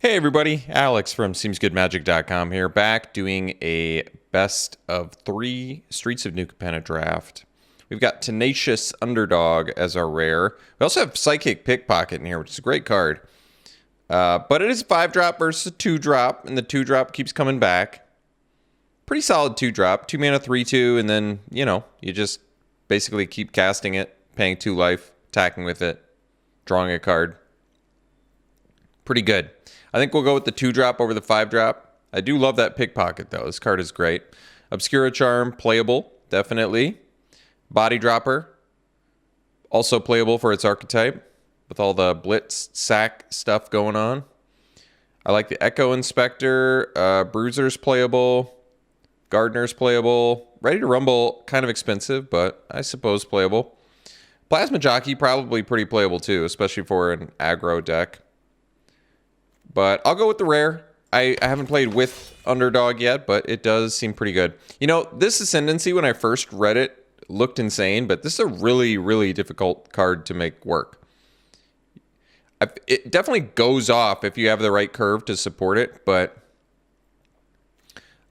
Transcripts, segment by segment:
Hey everybody, Alex from SeemsGoodMagic.com here, back doing a best of 3 Streets of New Capenna draft. We've got Tenacious Underdog as our rare. We also have Psychic Pickpocket in here, which is a great card. But it is a 5-drop versus a 2-drop, and the 2-drop keeps coming back. Pretty solid 2-drop, 2 mana 3/2, and then, you just basically keep casting it, paying 2 life, attacking with it, drawing a card. Pretty good. I think we'll go with the 2-drop over the 5-drop. I do love that Pickpocket, though. This card is great. Obscura Charm, playable, definitely. Body Dropper, also playable for its archetype, with all the Blitz, Sack stuff going on. I like the Echo Inspector. Bruiser's playable. Gardener's playable. Ready to Rumble, kind of expensive, but I suppose playable. Plasma Jockey, probably pretty playable, too, especially for an aggro deck. But I'll go with the rare. I haven't played with Underdog yet, but it does seem pretty good. This Ascendancy, when I first read it, looked insane, but this is a really, really difficult card to make work. It definitely goes off if you have the right curve to support it, but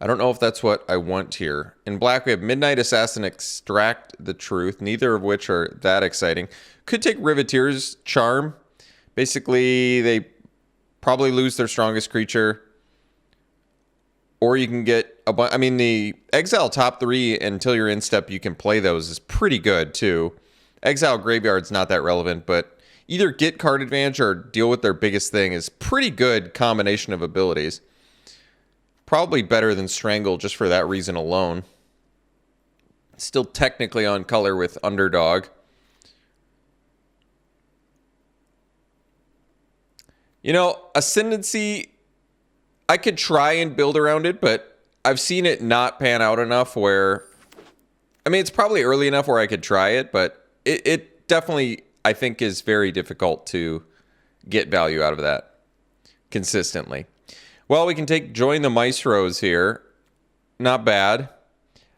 I don't know if that's what I want here. In black, we have Midnight Assassin, Extract the Truth, neither of which are that exciting. Could take Riveteer's Charm. Basically, they probably lose their strongest creature. Or you can get a bunch. I mean, the Exile top 3 until you're in step, you can play those is pretty good, too. Exile Graveyard's not that relevant, but either get card advantage or deal with their biggest thing is pretty good combination of abilities. Probably better than Strangle just for that reason alone. Still technically on color with Underdog. Ascendancy, I could try and build around it, but I've seen it not pan out enough where, it's probably early enough where I could try it, but it definitely, I think, is very difficult to get value out of that consistently. Well, we can take Join the Maestros here. Not bad.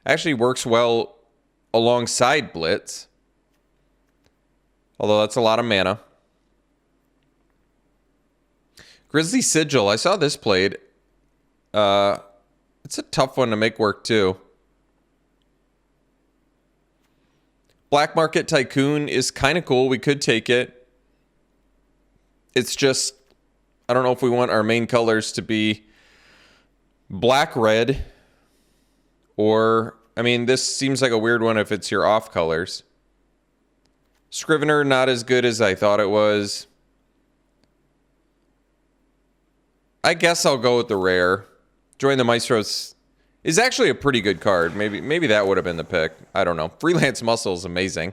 Actually works well alongside Blitz. Although that's a lot of mana. Grizzly Sigil, I saw this played. It's a tough one to make work, too. Black Market Tycoon is kind of cool. We could take it. It's just, I don't know if we want our main colors to be black-red. Or, this seems like a weird one if it's your off colors. Scrivener, not as good as I thought it was. I guess I'll go with the rare. Join the Maestros is actually a pretty good card. Maybe that would have been the pick. I don't know. Freelance Muscle is amazing.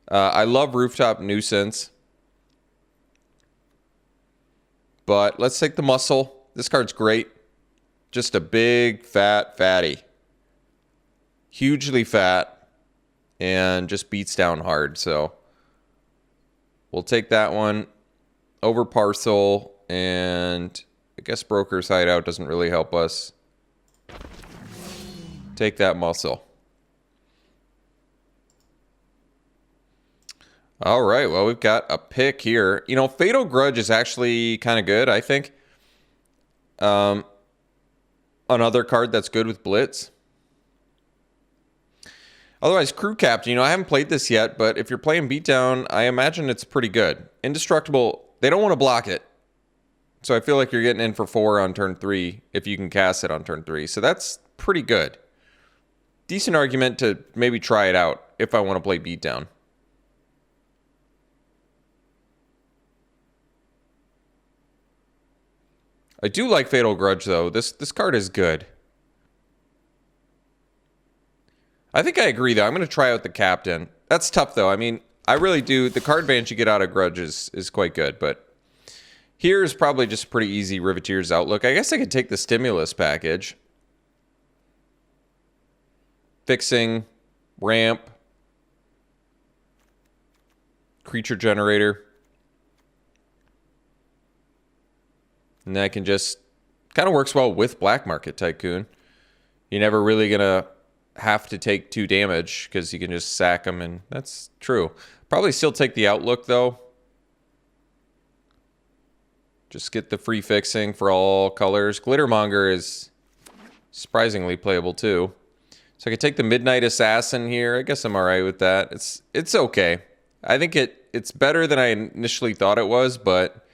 I love Rooftop Nuisance. But let's take the Muscle. This card's great. Just a big, fat fatty. Hugely fat. And just beats down hard. So we'll take that one over Parcel. And I guess Broker's Hideout doesn't really help us. Take that Muscle. All right, well, we've got a pick here. Fatal Grudge is actually kind of good, I think. Another card that's good with Blitz. Otherwise, Crew Captain, I haven't played this yet, but if you're playing Beatdown, I imagine it's pretty good. Indestructible, they don't want to block it. So I feel like you're getting in for 4 on turn 3 if you can cast it on turn 3. So that's pretty good. Decent argument to maybe try it out if I want to play Beatdown. I do like Fatal Grudge, though. This card is good. I think I agree, though. I'm going to try out the Captain. That's tough, though. I really do. The card advantage you get out of Grudge is quite good, but here's probably just pretty easy Riveteer's Outlook. I guess I could take the Stimulus package. Fixing, Ramp, Creature Generator. And that can just, kind of works well with Black Market Tycoon. You're never really going to have to take 2 damage because you can just sack them, and that's true. Probably still take the Outlook, though. Just get the free fixing for all colors. Glittermonger is surprisingly playable too. So I could take the Midnight Assassin here. I guess I'm alright with that. It's okay. I think it's better than I initially thought it was, but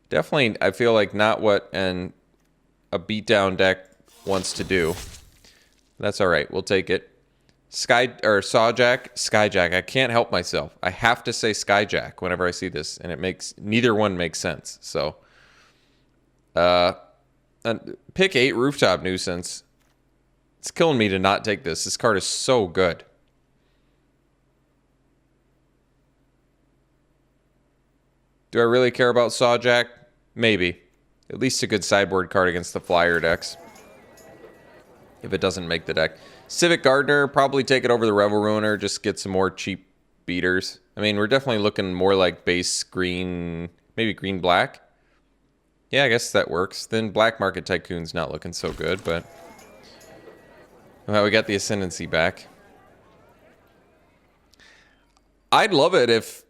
definitely I feel like not what a beatdown deck wants to do. That's alright. We'll take it. Skyjack. I can't help myself. I have to say Skyjack whenever I see this, and neither one makes sense. So, pick 8 Rooftop Nuisance. It's killing me to not take this. This card is so good. Do I really care about Sawjack? Maybe. At least a good sideboard card against the flyer decks. If it doesn't make the deck. Civic Gardener, probably take it over the Revel Ruiner, just get some more cheap beaters. I mean, we're definitely looking more like base green, maybe green-black. Yeah, I guess that works. Then Black Market Tycoon's not looking so good, but... Well, we got the Ascendancy back. I'd love it if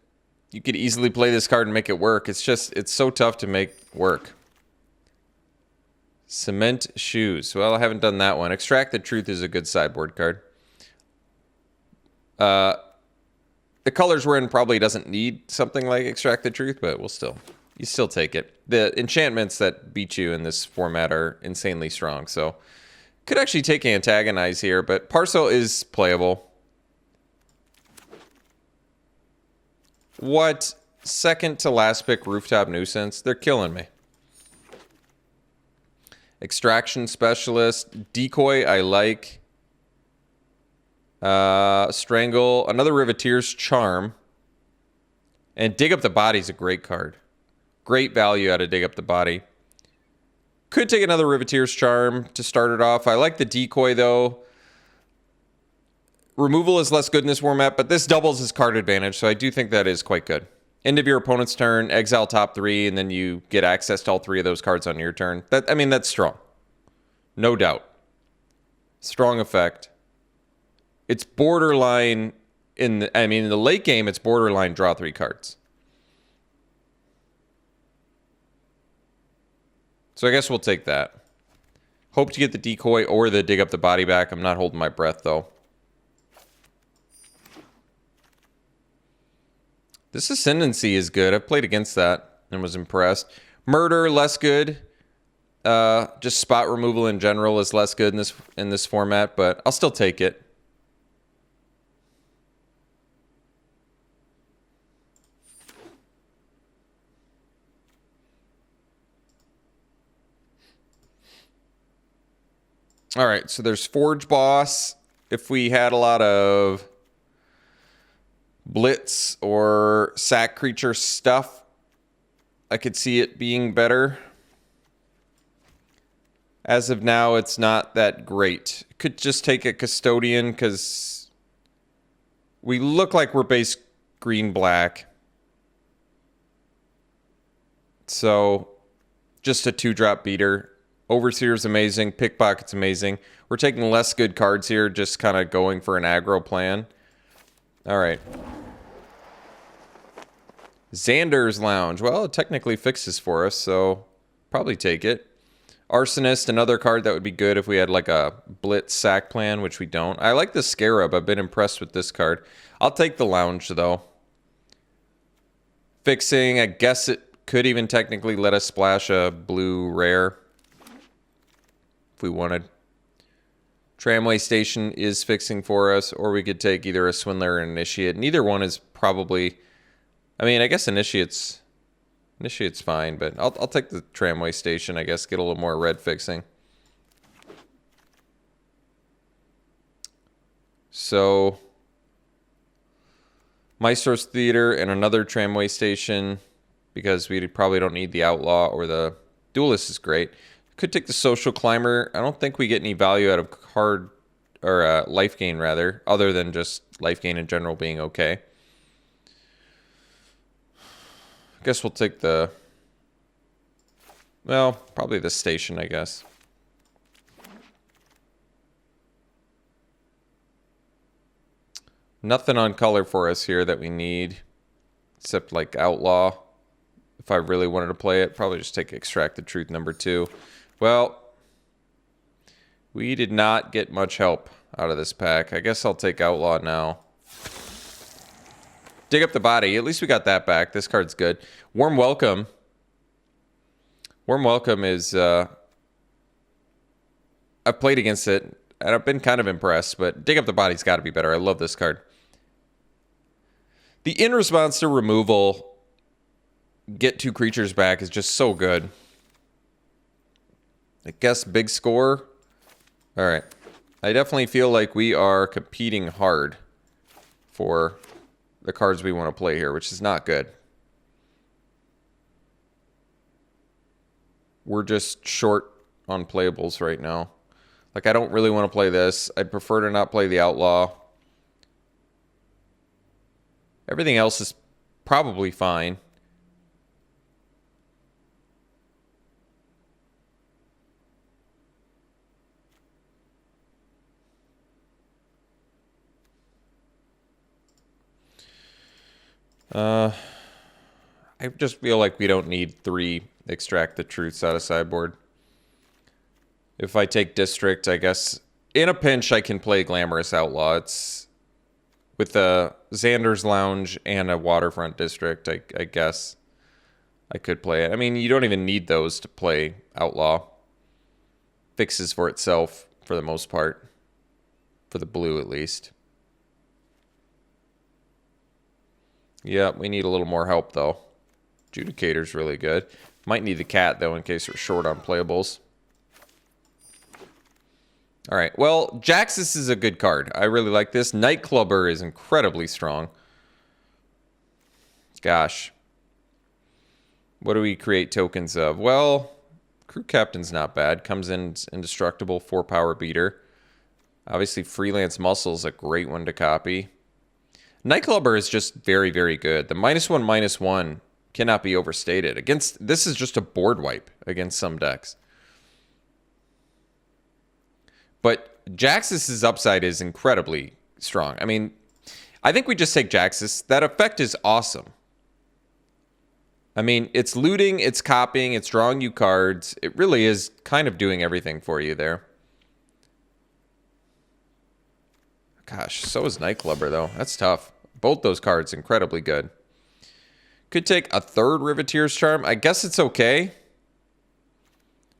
you could easily play this card and make it work. It's so tough to make work. Cement Shoes. Well, I haven't done that one. Extract the Truth is a good sideboard card. The colors we're in probably doesn't need something like Extract the Truth, but you still take it. The enchantments that beat you in this format are insanely strong, so could actually take Antagonize here, but Parcel is playable. What? Second to last pick Rooftop Nuisance? They're killing me. Extraction Specialist. Decoy, I like. Strangle. Another Riveteer's Charm. And Dig Up the Body is a great card. Great value out of Dig Up the Body. Could take another Riveteer's Charm to start it off. I like the Decoy, though. Removal is less good in this format, but this doubles his card advantage, so I do think that is quite good. End of your opponent's turn, exile top 3, and then you get access to all 3 of those cards on your turn. That's strong. No doubt. Strong effect. It's borderline in the late game, it's borderline draw 3 cards. So I guess we'll take that. Hope to get the Decoy or the Dig Up the Body back. I'm not holding my breath, though. This Ascendancy is good. I've played against that and was impressed. Murder, less good. Just spot removal in general is less good in this format, but I'll still take it. All right, so there's Forge Boss. If we had a lot of Blitz or sack creature stuff, I could see it being better. As of now, it's not that great. Could just take a Custodian because we look like we're base green-black. So just a 2-drop beater. Overseer's amazing. Pickpocket's amazing. We're taking less good cards here, just kind of going for an aggro plan. All right. Xander's Lounge. Well, it technically fixes for us, so probably take it. Arsonist, another card that would be good if we had like a Blitz sack plan, which we don't. I like the Scarab. I've been impressed with this card. I'll take the Lounge, though. Fixing, I guess it could even technically let us splash a blue rare if we wanted. Tramway Station is fixing for us, or we could take either a Swindler or an Initiate. Neither one is probably... I guess Initiate's fine, but I'll take the Tramway Station, I guess, get a little more red fixing. So, Maestro's Theater and another Tramway Station, because we probably don't need the Outlaw, or the Duelist is great. Could take the Social Climber. I don't think we get any value out of card, or life gain, rather, other than just life gain in general being okay. Guess we'll take the... Well, probably the Station, I guess. Nothing on color for us here that we need, except like Outlaw. if I really wanted to play it. Probably just take Extract the Truth number 2. Well, we did not get much help out of this pack. I guess I'll take Outlaw now. Dig Up the Body. At least we got that back. This card's good. Warm Welcome. Warm Welcome is... I've played against it, and I've been kind of impressed, but Dig Up the Body's got to be better. I love this card. The in response to removal, get 2 creatures back is just so good. I guess big score. All right. I definitely feel like we are competing hard for the cards we want to play here, which is not good. We're just short on playables right now. Like, I don't really want to play this. I'd prefer to not play the Outlaw. Everything else is probably fine. I just feel like we don't need 3 Extract the Truths out of sideboard. If I take District, I guess in a pinch I can play Glamorous Outlaw. It's with a Xander's Lounge and a Waterfront District, I guess I could play it. I mean, you don't even need those to play Outlaw. Fixes for itself for the most part. For the blue, at least. Yeah, we need a little more help, though. Judicator's really good. Might need the cat, though, in case we're short on playables. All right, well, Jaxus is a good card. I really like this. Nightclubber is incredibly strong. Gosh. What do we create tokens of? Well, Crew Captain's not bad. Comes in indestructible, 4-power beater. Obviously, Freelance Muscle's a great one to copy. Nightclubber is just very, very good. The -1/-1 cannot be overstated. This is just a board wipe against some decks. But Jaxus's upside is incredibly strong. I mean, I think we just take Jaxus. That effect is awesome. I mean, it's looting, it's copying, it's drawing you cards. It really is kind of doing everything for you there. Gosh, so is Nightclubber, though. That's tough. Both those cards incredibly good. Could take a 3rd Riveteer's Charm. I guess it's okay.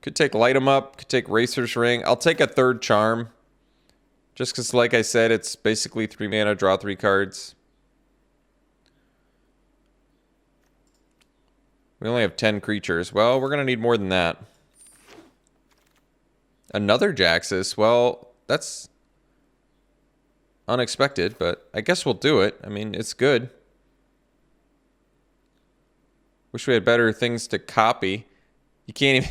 Could take Light 'em Up. Could take Racer's Ring. I'll take a 3rd Charm. Just because, like I said, it's basically 3 mana, draw 3 cards. We only have 10 creatures. Well, we're going to need more than that. Another Jaxus. Well, that's unexpected, but I guess we'll do it. I mean, it's good. Wish we had better things to copy. You can't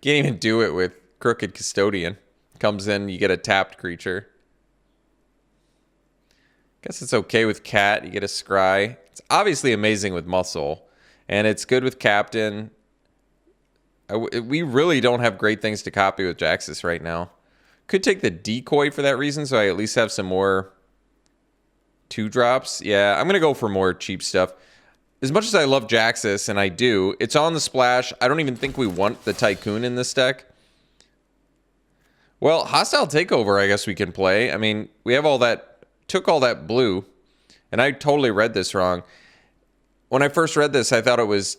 even do it with Crooked Custodian. Comes in, you get a tapped creature. Guess it's okay with Cat. You get a Scry. It's obviously amazing with Muscle. And it's good with Captain. We really don't have great things to copy with Jaxus right now. Could take the Decoy for that reason, so I at least have some more 2-drops. Yeah, I'm going to go for more cheap stuff. As much as I love Jaxus, and I do, it's on the splash. I don't even think we want the Tycoon in this deck. Well, Hostile Takeover, I guess we can play. I mean, we have all that, took all that blue, and I totally read this wrong. When I first read this, I thought it was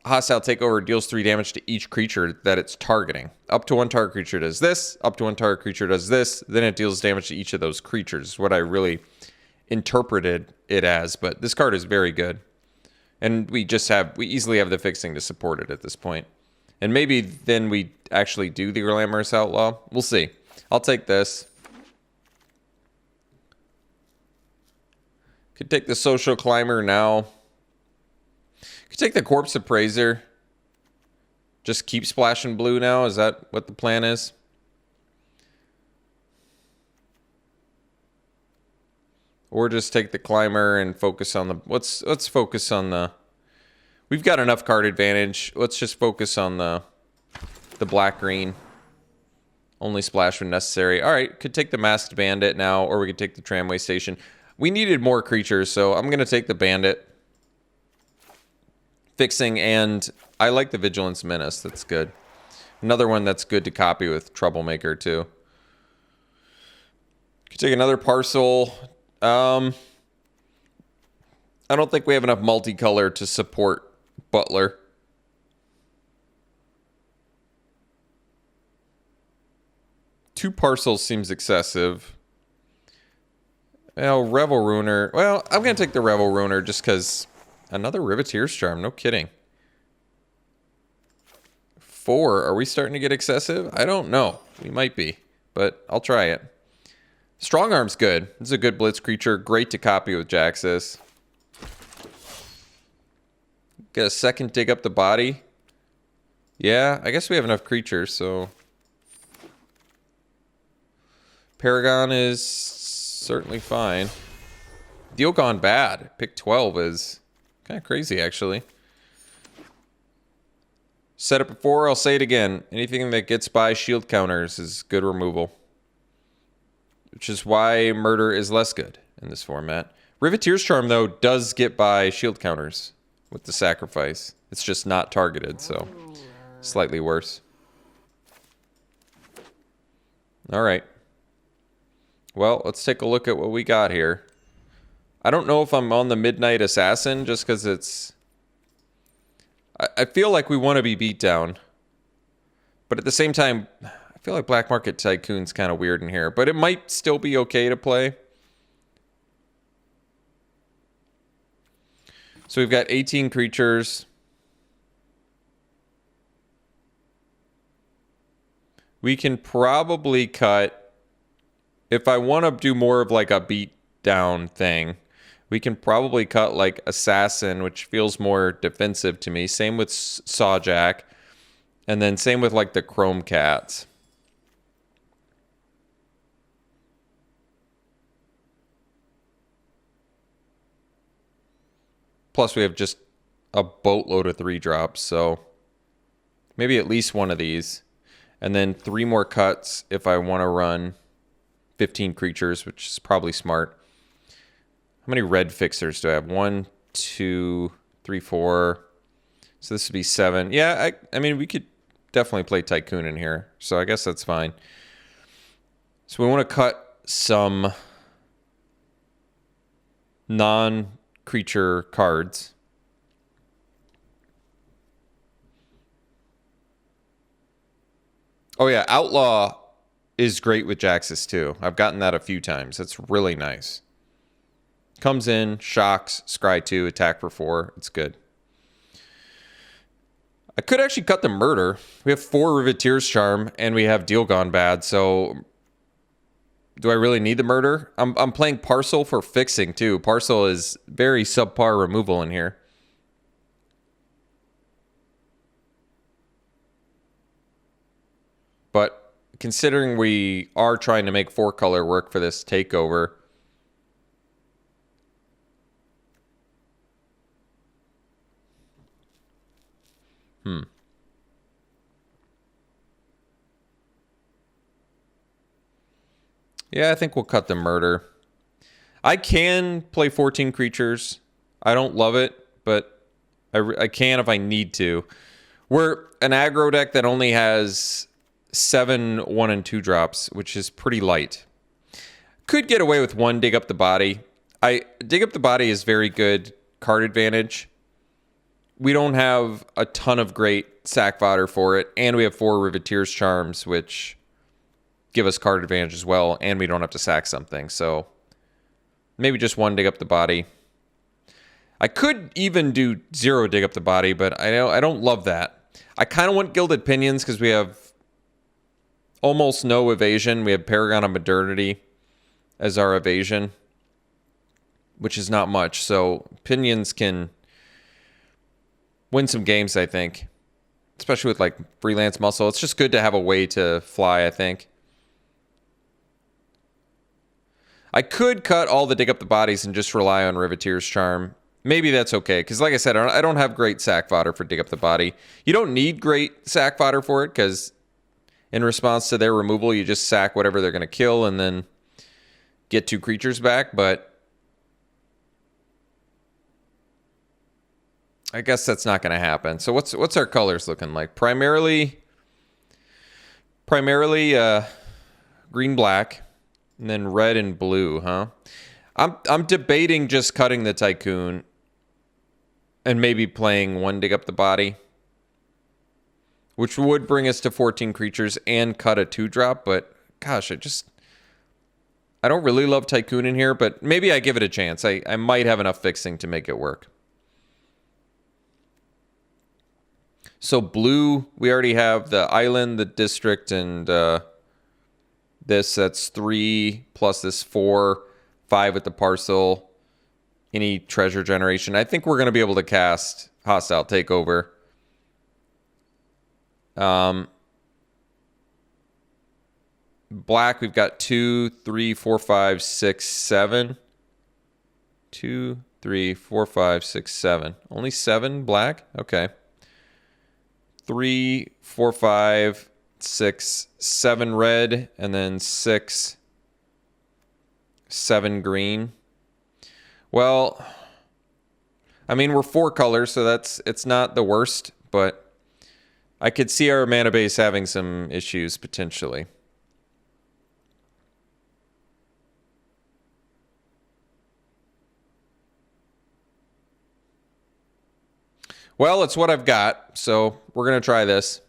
Hostile Takeover deals 3 damage to each creature that it's targeting. Up to 1 target creature does this, up to 1 target creature does this, then it deals damage to each of those creatures, is what I really interpreted it as. But this card is very good. And we easily have the fixing to support it at this point. And maybe then we actually do the Glamorous Outlaw. We'll see. I'll take this. Could take the Social Climber now. Could take the Corpse Appraiser. Just keep splashing blue now. Is that what the plan is? Or just take the Climber and focus on the... Let's focus on the... We've got enough card advantage. Let's just focus on the black-green. Only splash when necessary. All right, could take the Masked Bandit now, or we could take the Tramway Station. We needed more creatures, so I'm going to take the Bandit. fixing, and I like the Vigilance Menace. That's good. Another one that's good to copy with Troublemaker, too. Could take another Parcel. I don't think we have enough multicolor to support Butler. Two Parcels seems excessive. Well, Revel Ruiner. Well, I'm going to take the Revel Ruiner just because another Riveteer's Charm. No kidding. 4. Are we starting to get excessive? I don't know. We might be, but I'll try it. Strong Arm's good. This is a good Blitz creature. Great to copy with Jaxus. Get a second Dig Up the Body. Yeah, I guess we have enough creatures, so... Paragon is certainly fine. Deal Gone Bad. Pick 12 is kind of crazy, actually. Said it before, I'll say it again. Anything that gets by shield counters is good removal. Which is why Murder is less good in this format. Riveteer's Charm, though, does get by shield counters with the sacrifice. It's just not targeted, so slightly worse. All right. Well, let's take a look at what we got here. I don't know if I'm on the Midnight Assassin just because it's... I feel like we want to be beat down. But at the same time, I feel like Black Market Tycoon's kind of weird in here. But it might still be okay to play. So we've got 18 creatures. We can probably cut... If I want to do more of like a beat down thing, we can probably cut like Assassin, which feels more defensive to me. Same with Sawjack. And then same with like the Chrome Cats. Plus we have just a boatload of 3-drops, so maybe at least one of these. And then 3 more cuts if I want to run 15 creatures, which is probably smart. How many red fixers do I have? 1, 2, 3, 4. So this would be 7. Yeah, I mean, we could definitely play Tycoon in here. So I guess that's fine. So we want to cut some non-creature cards. Oh yeah, Outlaw is great with Jaxus too. I've gotten that a few times. That's really nice. Comes in, shocks, scry 2, attack for 4. It's good. I could actually cut the Murder. We have 4 Riveteer's Charm, and we have Deal Gone Bad, so... Do I really need the Murder? I'm playing Parcel for fixing too. Parcel is very subpar removal in here. But considering we are trying to make 4-color work for this takeover... Yeah, I think we'll cut the Murder. I can play 14 creatures. I don't love it, but I can if I need to. We're an aggro deck that only has 7 1 and 2 drops, which is pretty light. Could get away with 1 Dig Up the Body. Dig Up the Body is very good card advantage. We don't have a ton of great sack fodder for it, and we have 4 Riveteer's Charms, which give us card advantage as well, and we don't have to sack something. So maybe just 1 Dig Up the Body. I could even do 0 Dig Up the Body, but I don't love that. I kind of want Gilded Pinions because we have almost no evasion. We have Paragon of Modernity as our evasion, which is not much. So Pinions can win some games, I think, especially with like Freelance Muscle. It's just good to have a way to fly, I think. I could cut all the Dig Up the Bodies and just rely on Riveteer's Charm. Maybe that's okay, because like I said, I don't have great sack fodder for Dig Up the Body. You don't need great sack fodder for it, because in response to their removal, you just sack whatever they're going to kill and then get 2 creatures back, but I guess that's not going to happen. So what's our colors looking like? Primarily green, black, and then red and blue, huh? I'm debating just cutting the Tycoon and maybe playing one Dig Up the Body, which would bring us to 14 creatures and cut a 2-drop, but gosh, I don't really love Tycoon in here, but maybe I give it a chance. I might have enough fixing to make it work. So blue, we already have the island, the district, and that's 3 plus this 4, 5 with the parcel. Any treasure generation. I think we're going to be able to cast Hostile Takeover. Black, we've got 2, 3, 4, 5, 6, 7. 2, 3, 4, 5, 6, 7. Only 7 black? Okay. 3, 4, 5, 6, 7 red, and then 6, 7 green. Well, I mean, we're 4 colors, so it's not the worst, but I could see our mana base having some issues potentially. Well, it's what I've got, so we're going to try this.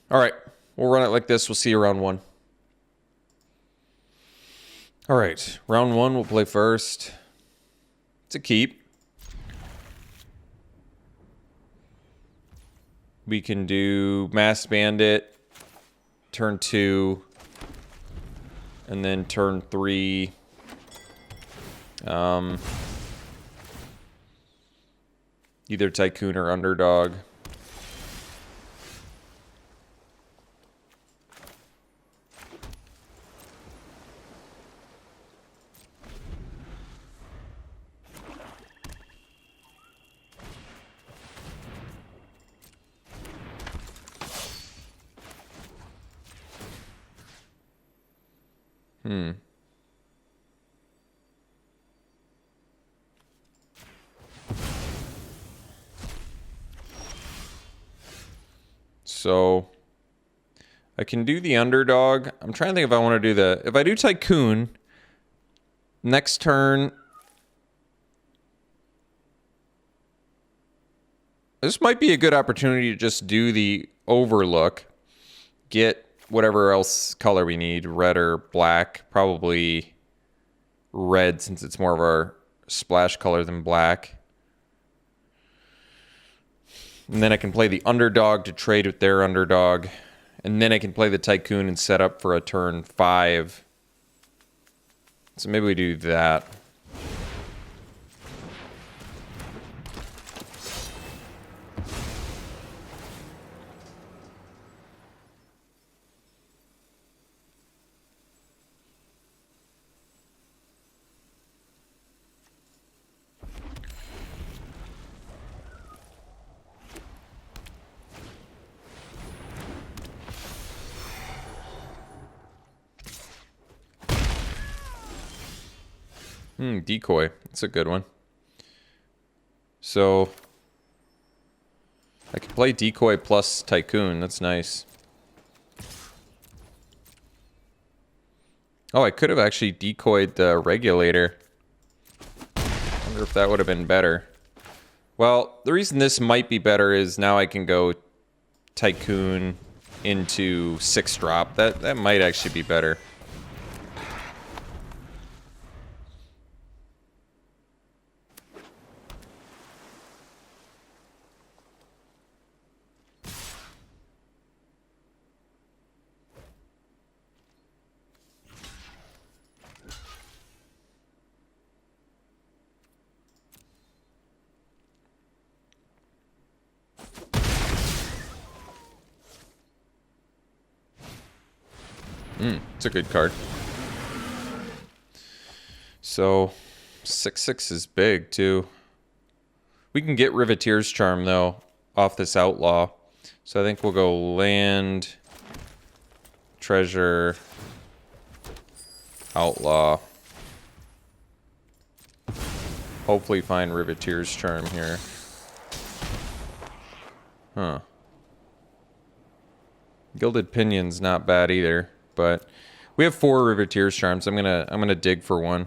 All right, we'll run it like this. We'll see you round 1. All right, round 1, we'll play first. It's a keep. We can do Masked Bandit, turn 2, and then turn 3. Either Tycoon or Underdog. So I can do the Underdog. I'm trying to think if I want to do if I do Tycoon, next turn, this might be a good opportunity to just do the Overlook, get whatever else color we need, red or black, probably red since it's more of our splash color than black. And then I can play the Underdog to trade with their Underdog. And then I can play the Tycoon and set up for a turn 5. So maybe we do that. Decoy. That's a good one. So I can play Decoy plus Tycoon. That's nice. Oh, I could have actually decoyed the Regulator. I wonder if that would have been better. Well, the reason this might be better is now I can go Tycoon into 6-drop. That might actually be better. It's a good card. So 6/6 is big too. We can get Riveteer's Charm though off this Outlaw. So I think we'll go land, treasure, Outlaw. hopefully find Riveteer's Charm here. Huh. Gilded Pinion's not bad either, but we have 4 Riveteer's Charms. I'm gonna dig for one.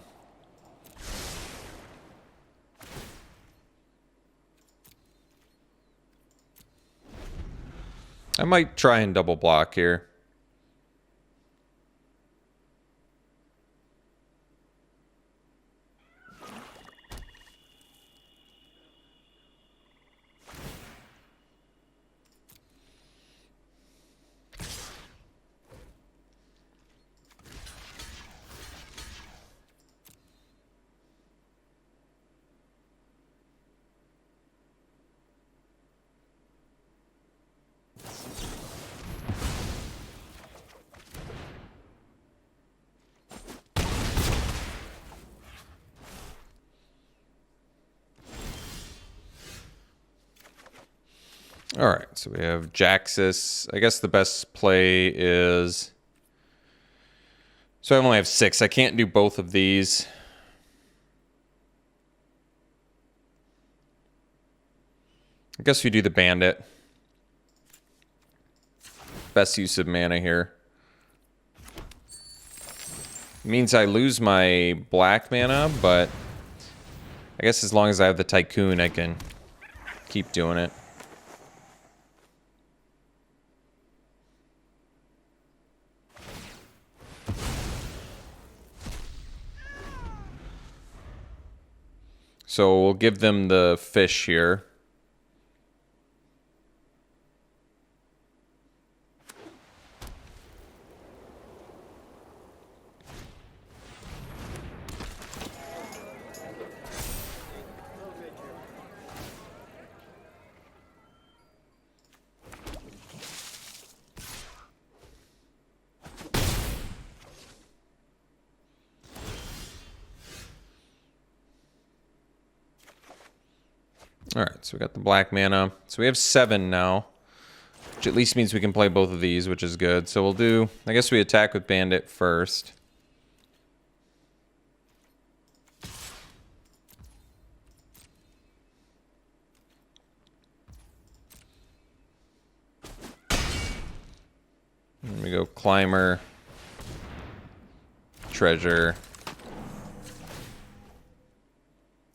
I might try and double block here. All right, so we have Jaxus. I guess the best play is... So I only have 6. I can't do both of these. I guess we do the Bandit. Best use of mana here. Means I lose my black mana, but I guess as long as I have the Tycoon, I can keep doing it. So we'll give them the fish here. All right, so we got the black mana. So we have 7 now, which at least means we can play both of these, which is good. So we'll do, I guess we attack with Bandit first. Then we go Climber, Treasure,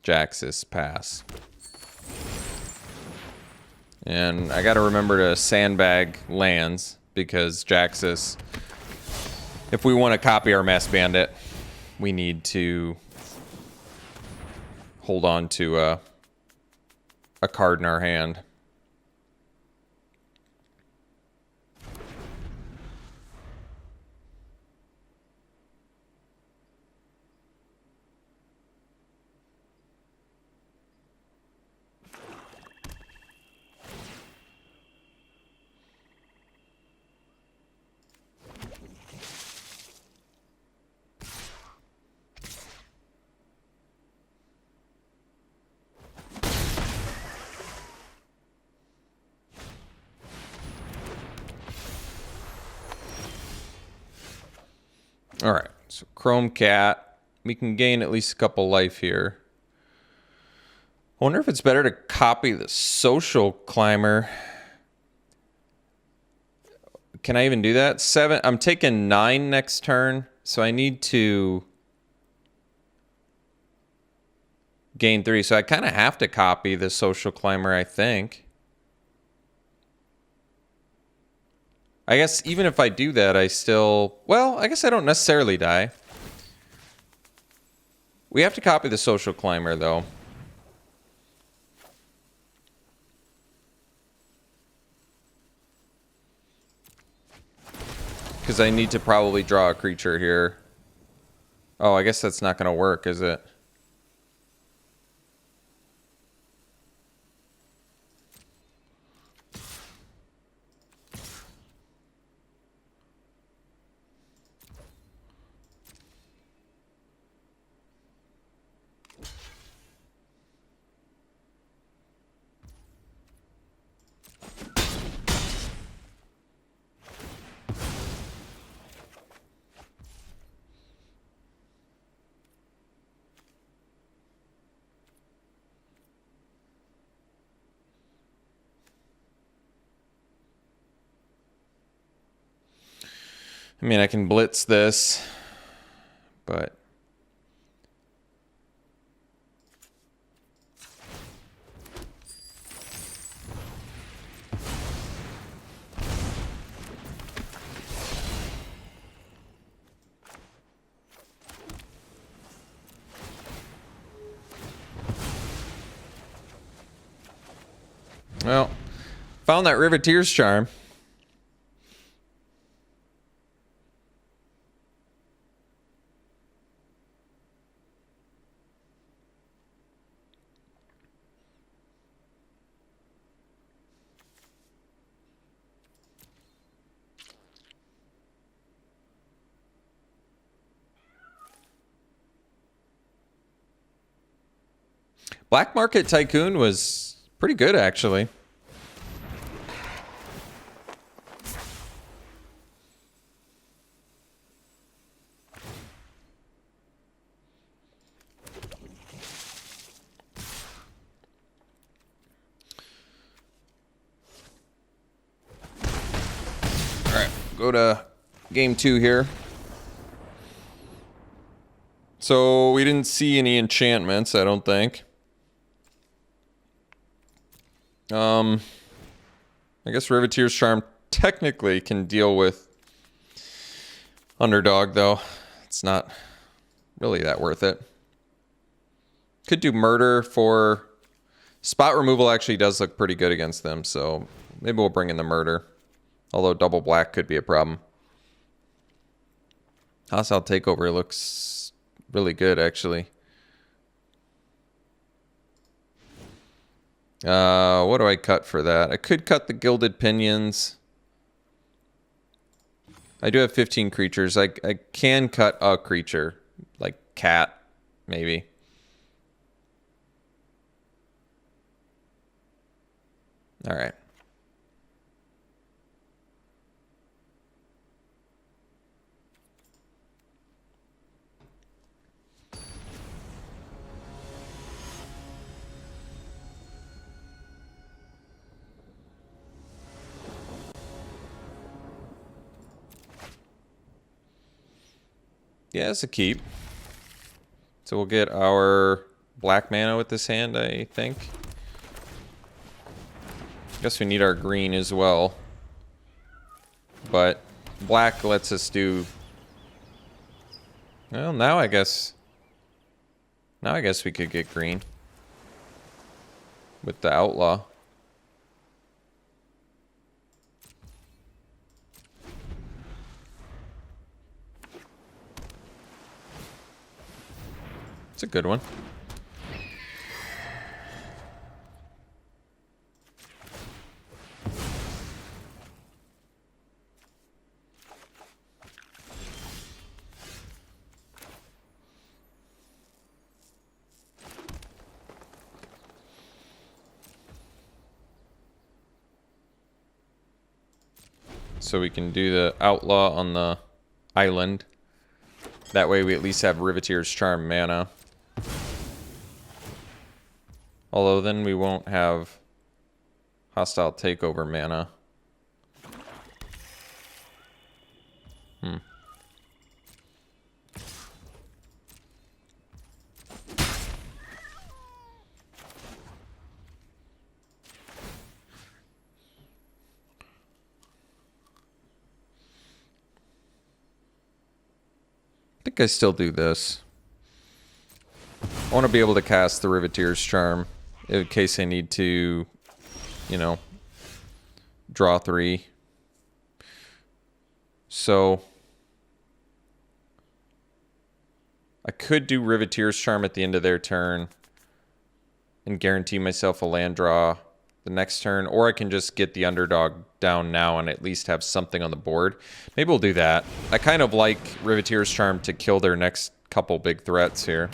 Jaxus, pass. And I gotta remember to sandbag lands, because Jaxus, if we want to copy our Mass Bandit, we need to hold on to a card in our hand. All right, so Chrome Cat. We can gain at least a couple life here. I wonder if it's better to copy the Social Climber. Can I even do that? 7. I'm taking 9 next turn, so I need to gain 3. So I kind of have to copy the Social Climber, I think. I guess even if I do that, I still... Well, I guess I don't necessarily die. We have to copy the Social Climber, though. Because I need to probably draw a creature here. Oh, I guess that's not going to work, is it? I mean, I can blitz this, but... Well, found that Riveteer's Charm. Black Market Tycoon was pretty good, actually. All right, go to game 2 here. So we didn't see any enchantments, I don't think. I guess Riveteer's Charm technically can deal with Underdog, though. It's not really that worth it. Could do Murder for... Spot removal actually does look pretty good against them, so maybe we'll bring in the Murder. Although double black could be a problem. Hostile Takeover looks really good, actually. What do I cut for that? I could cut the Gilded Pinions. I do have 15 creatures. I can cut a creature. Like cat, maybe. Alright. Yeah, it's a keep. So we'll get our black mana with this hand, I think. Guess we need our green as well. But black lets us do... Well, now I guess we could get green. With the Outlaw. It's a good one. So we can do the Outlaw on the island. That way we at least have Riveteer's Charm mana. Although then we won't have Hostile Takeover mana. I think I still do this. I want to be able to cast the Riveteer's Charm in case I need to, you know, draw 3. So I could do Riveteer's Charm at the end of their turn and guarantee myself a land draw the next turn, or I can just get the Underdog down now and at least have something on the board. Maybe we'll do that. I kind of like Riveteer's Charm to kill their next couple big threats here.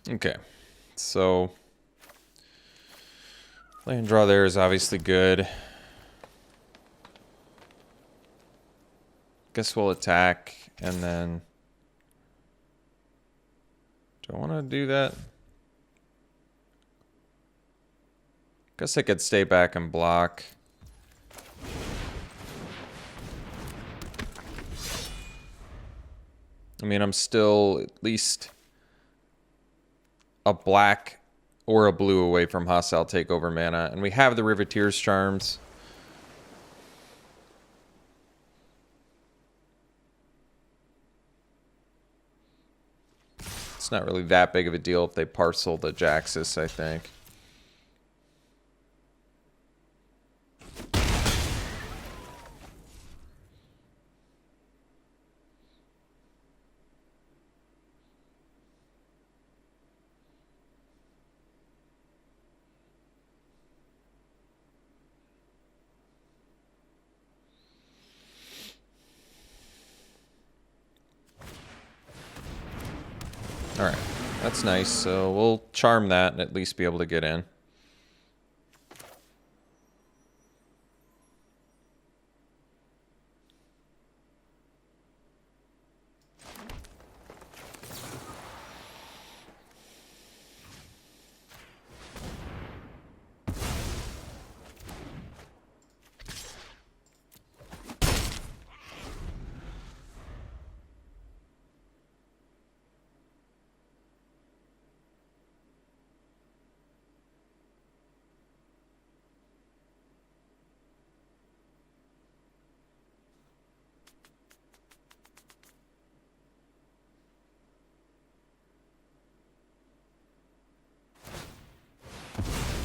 Okay, so land draw there is obviously good. Guess we'll attack and then... Do I want to do that? Guess I could stay back and block. I mean, I'm still at least a black or a blue away from hostile takeover mana. And we have the Riveteer's Charms. It's not really that big of a deal if they parcel the Jaxus, I think. Alright, that's nice. So we'll charm that and at least be able to get in.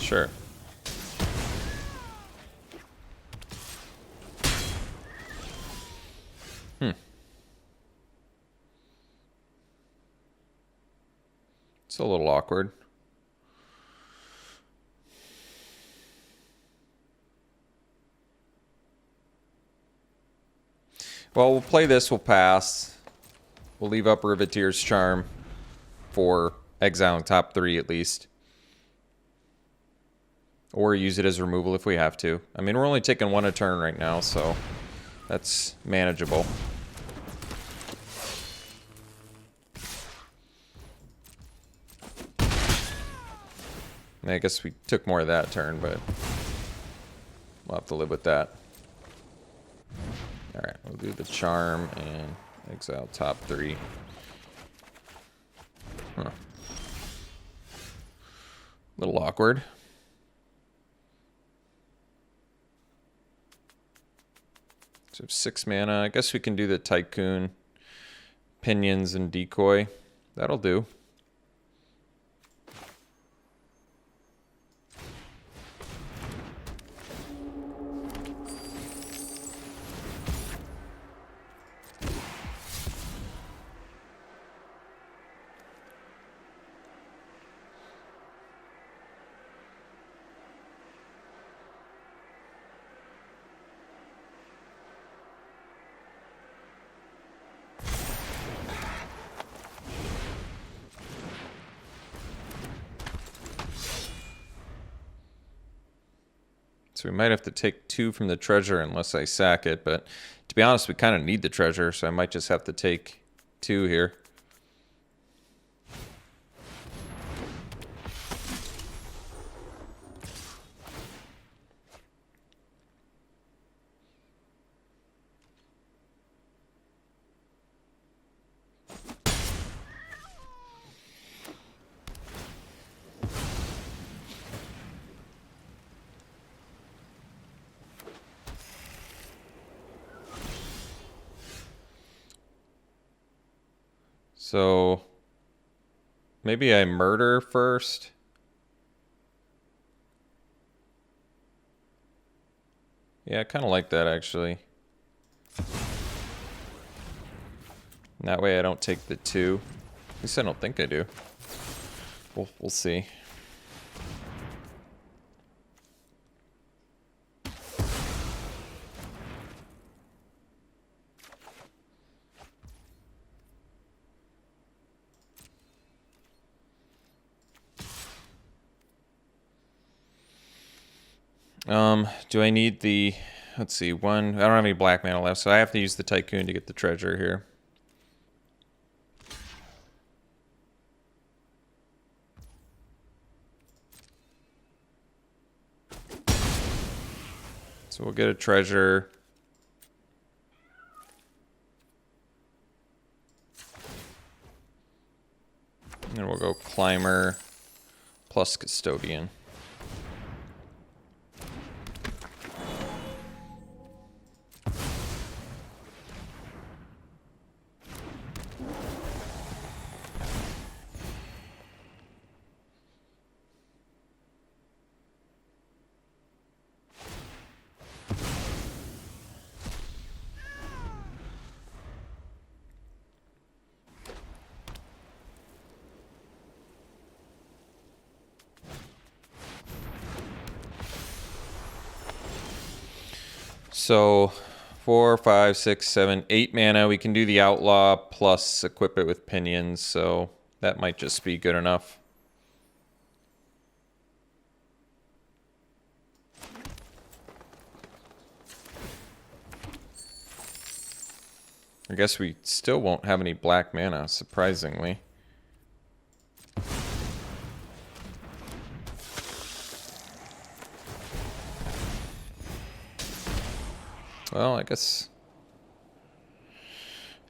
Sure. It's a little awkward. Well, we'll play this, we'll pass. We'll leave up Riveteer's Charm for exiling top 3 at least. Or use it as removal if we have to. I mean, we're only taking 1 a turn right now, so that's manageable. I mean, I guess we took more of that turn, but we'll have to live with that. Alright, we'll do the charm and exile top 3. Huh. A little awkward. So 6 mana. I guess we can do the Tycoon, Pinions, and Decoy. That'll do. So we might have to take 2 from the treasure unless I sack it, but to be honest, we kind of need the treasure, so I might just have to take 2 here. So maybe I murder first. Yeah, I kind of like that actually. And that way I don't take the 2. At least I don't think I do. We'll see. Do I need the... Let's see, one... I don't have any black mana left, so I have to use the Tycoon to get the treasure here. So we'll get a treasure. And we'll go Climber plus Custodian. So 4, 5, 6, 7, 8 mana. We can do the Outlaw plus equip it with Pinions, so that might just be good enough. I guess we still won't have any black mana, surprisingly. Well, I guess...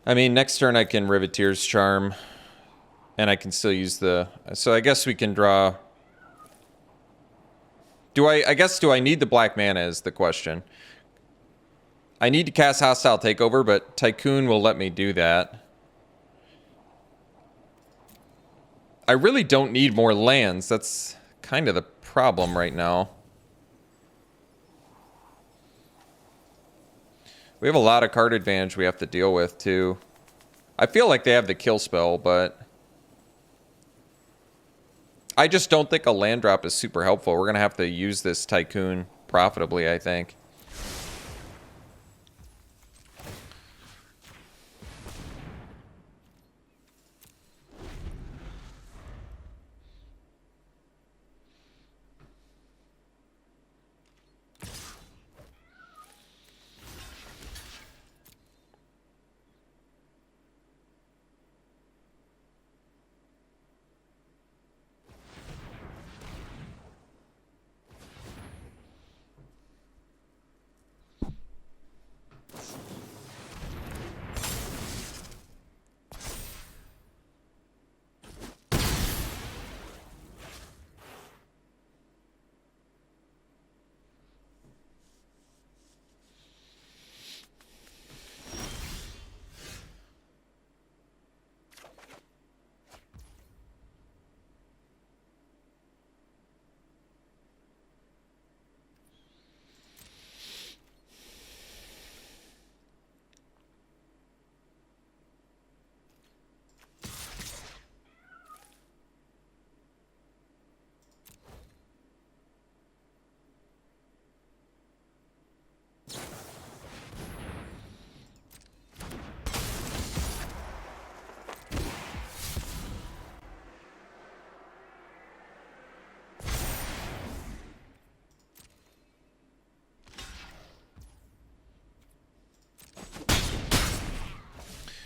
I mean, next turn I can Riveteer's Charm, and I can still use the... So I guess we can draw... Do I need the black mana is the question. I need to cast Hostile Takeover, but Tycoon will let me do that. I really don't need more lands. That's kind of the problem right now. We have a lot of card advantage we have to deal with, too. I feel like they have the kill spell, but... I just don't think a land drop is super helpful. We're going to have to use this Tycoon profitably, I think.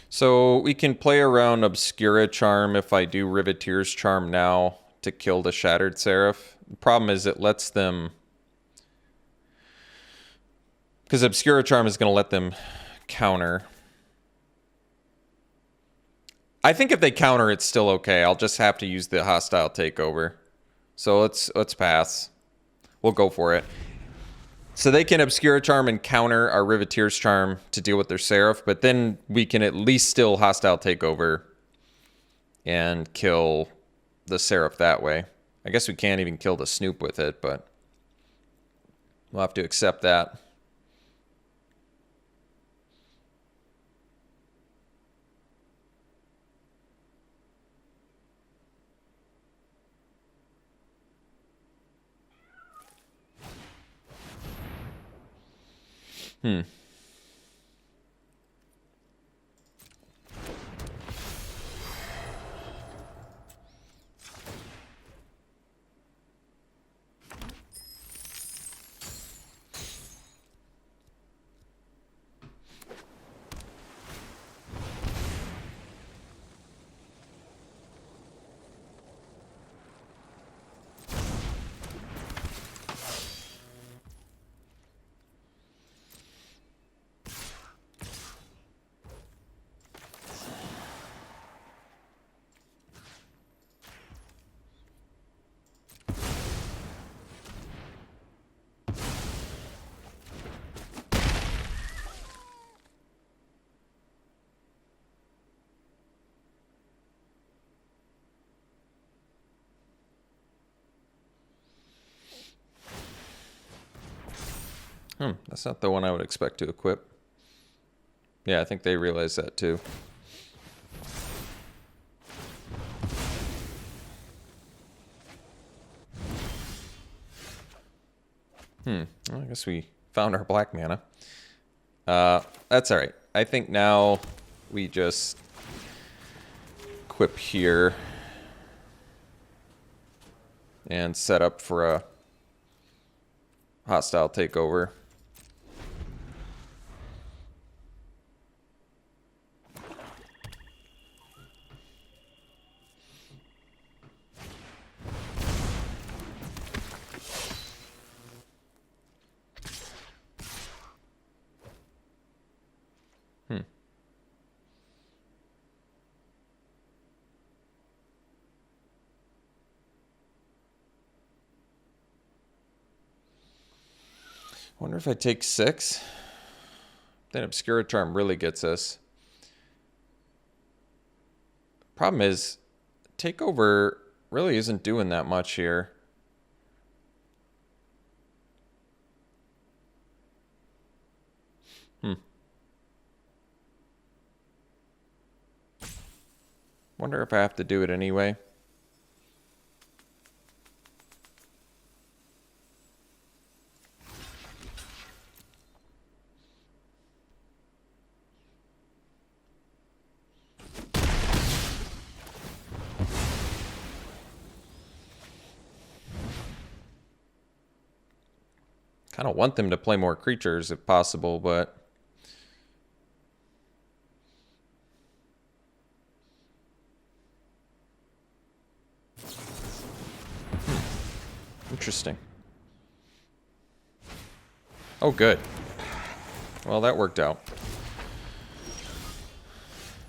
So we can play around Obscura Charm if I do Riveteer's Charm now to kill the Shattered Seraph. The problem is it lets them... Because Obscura Charm is going to let them counter. I think if they counter, it's still okay. I'll just have to use the Hostile Takeover. So let's pass. We'll go for it. So they can Obscura Charm and counter our Riveteer's Charm to deal with their Seraph, but then we can at least still Hostile Takeover and kill the Seraph that way. I guess we can't even kill the Snoop with it, but we'll have to accept that. That's not the one I would expect to equip. Yeah, I think they realize that too. Well, I guess we found our black mana. That's alright. I think now we just equip here and set up for a hostile takeover. Wonder if I take 6. Then Obscura Charm really gets us. Problem is, Takeover really isn't doing that much here. Wonder if I have to do it anyway. Kind of want them to play more creatures if possible, but interesting. Oh, good. Well, that worked out.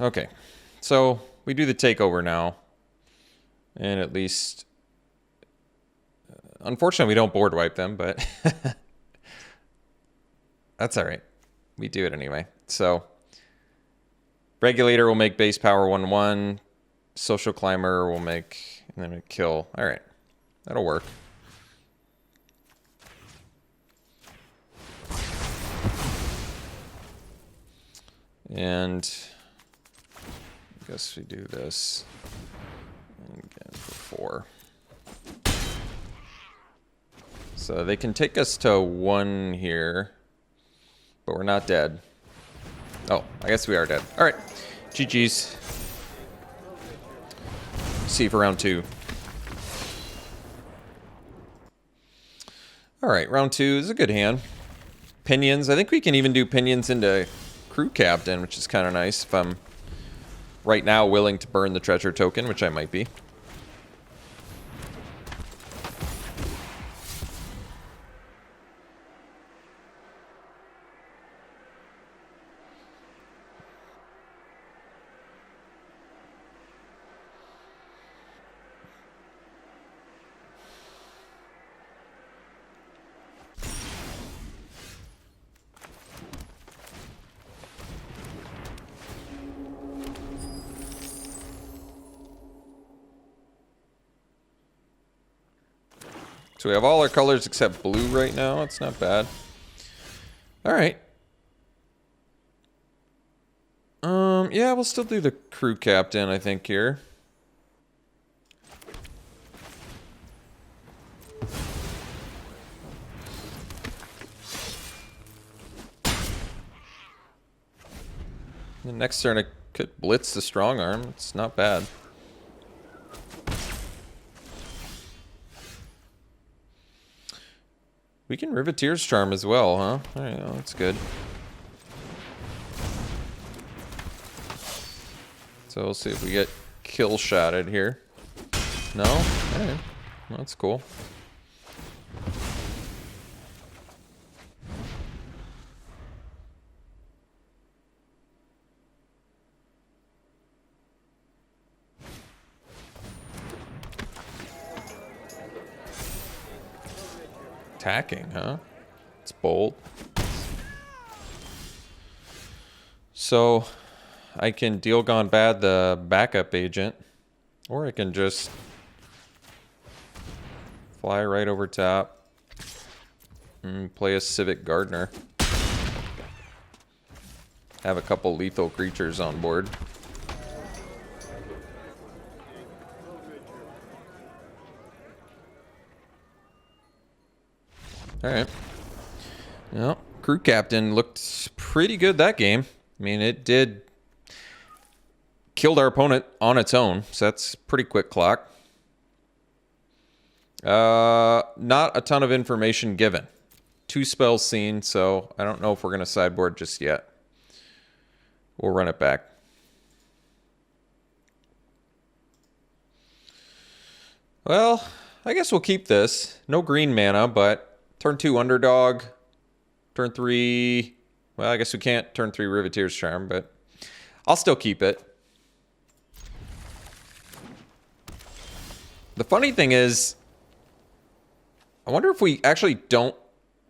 Okay, so we do the takeover now, and at least, unfortunately, we don't board wipe them, but that's all right. We do it anyway. So, Regulator will make base power 1/1. Social Climber will make, and then a kill. All right, that'll work. And I guess we do this again for 4. So they can take us to 1 here, but we're not dead. Oh, I guess we are dead. All right, GG's. See you for round 2. All right, round 2 is a good hand. Pinions. I think we can even do pinions into Crew Captain, which is kind of nice if I'm right now willing to burn the treasure token, which I might be. So we have all our colors except blue right now. It's not bad. All right. Yeah, we'll still do the Crew Captain, I think, here. The next turn I could blitz the Strong Arm. It's not bad. We can Riveteer's Charm as well, huh? Alright, well, that's good. So we'll see if we get kill shotted here. No? Alright. Well, that's cool. Attacking, huh? It's bold. So I can deal Gone Bad the backup agent, or I can just fly right over top Play a Civic Gardener. Have a couple lethal creatures on board. Alright. Well, Crew Captain looked pretty good that game. I mean, it did... killed our opponent on its own, so that's pretty quick clock. Not a ton of information given. 2 spells seen, so I don't know if we're going to sideboard just yet. We'll run it back. Well, I guess we'll keep this. No green mana, but turn 2 Underdog. Turn 3... Well, I guess we can't turn 3 Riveteer's Charm, but I'll still keep it. The funny thing is, I wonder if we actually don't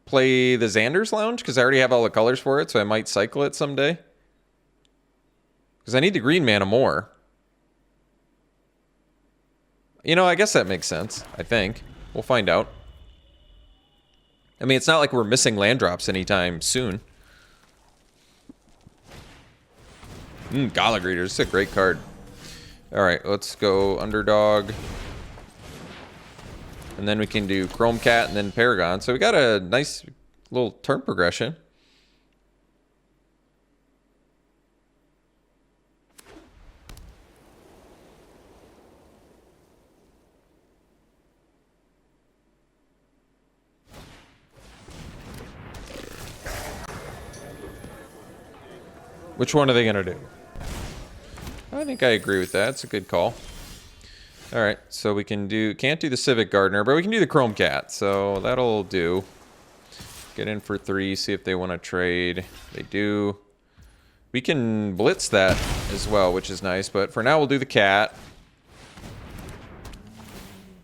play the Xander's Lounge, because I already have all the colors for it, so I might cycle it someday. Because I need the green mana more. You know, I guess that makes sense, I think. We'll find out. I mean, it's not like we're missing land drops anytime soon. Gala Greeter, this is a great card. Alright, let's go Underdog. And then we can do Chrome Cat and then Paragon. So we got a nice little turn progression. Which one are they going to do? I think I agree with that. It's a good call. All right, so we can do... Can't do the Civic Gardener, but we can do the Chrome Cat. So that'll do. Get in for 3, see if they want to trade. They do. We can blitz that as well, which is nice. But for now, we'll do the Cat.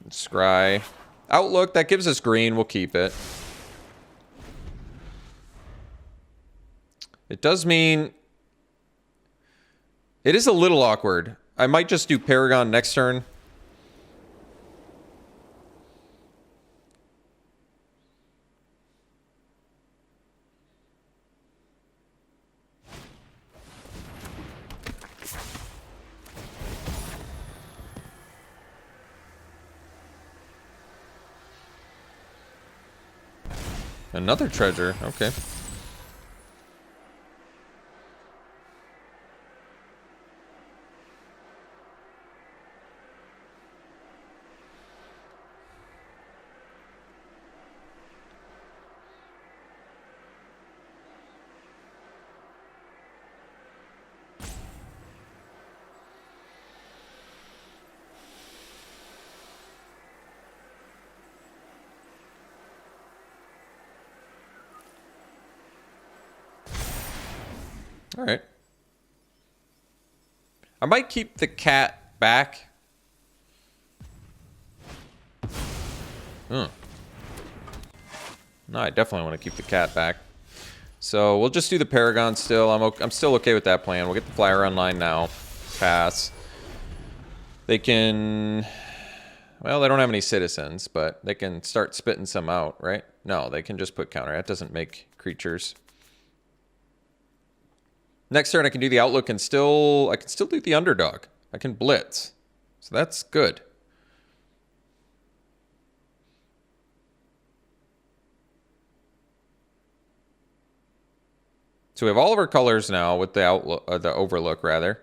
Scry. Outlook, that gives us green. We'll keep it. It does mean... It is a little awkward. I might just do Paragon next turn. Another treasure, okay. All right. I might keep the cat back. No, I definitely want to keep the cat back. So we'll just do the Paragon still. I'm still okay with that plan. We'll get the flyer online now. Pass. They can... Well, they don't have any citizens, but they can start spitting some out, right? No, they can just put counter. That doesn't make creatures. Next turn, I can do the Outlook and I can still do the Underdog. I can blitz. So that's good. So we have all of our colors now with the Outlook, the Overlook, rather.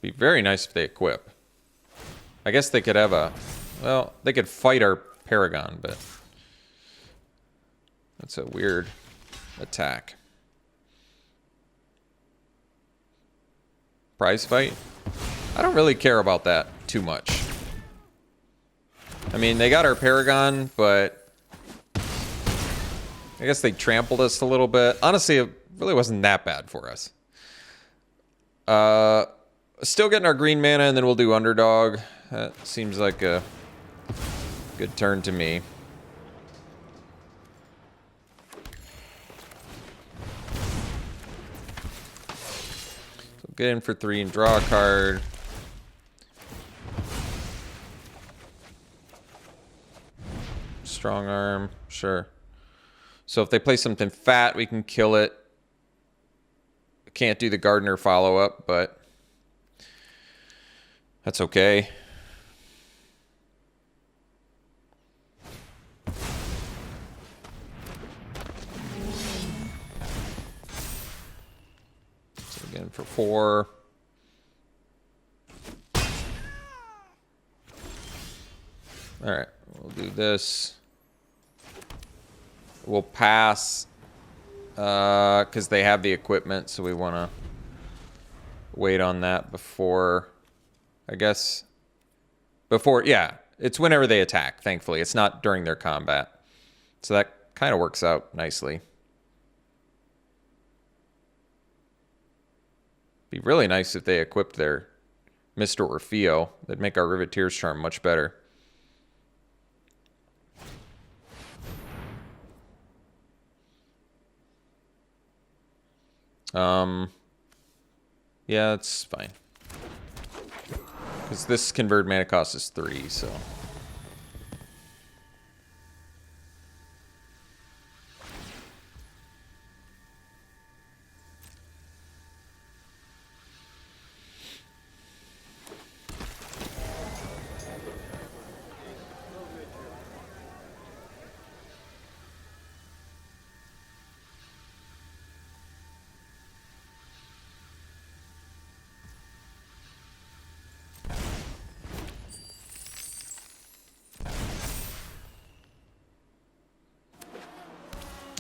Be very nice if they equip. I guess they could have a... Well, they could fight our Paragon, but... That's a weird attack. Prize fight? I don't really care about that too much. I mean, they got our Paragon, but... I guess they trampled us a little bit. Honestly, it really wasn't that bad for us. Still getting our green mana, and then we'll do Underdog. That seems like a good turn to me. So get in for 3 and draw a card. Strong arm, sure. So if they play something fat, we can kill it. Can't do the gardener follow-up, but that's okay. So again for 4. All right, we'll do this. We'll pass because they have the equipment, so we want to wait on that before, I guess, before, yeah, it's whenever they attack, thankfully. It's not during their combat. So that kind of works out nicely. Be really nice if they equipped their Mr. Orfeo. That'd make our Riveteer's Charm much better. Yeah, that's fine. Because this convert mana cost is 3, so.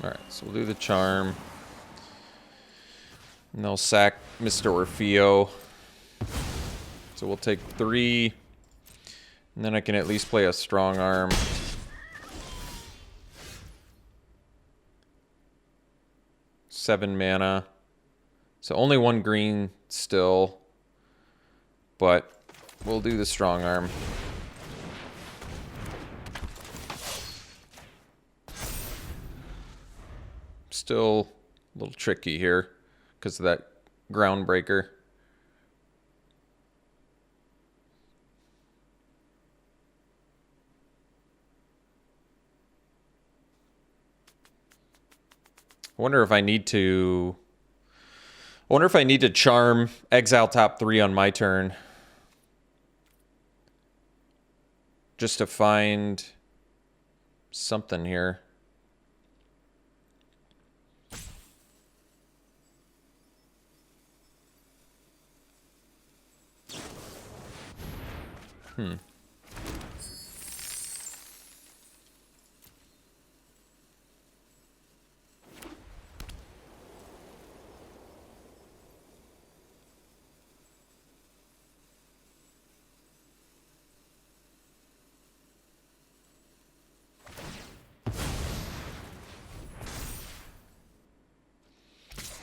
Alright, so we'll do the charm. And they'll sack Mr. Orfeo. So we'll take 3. And then I can at least play a strong arm. Seven mana. So only 1 green still. But we'll do the strong arm. Still a little tricky here because of that Groundbreaker. I wonder if I need to charm exile top 3 on my turn just to find something here.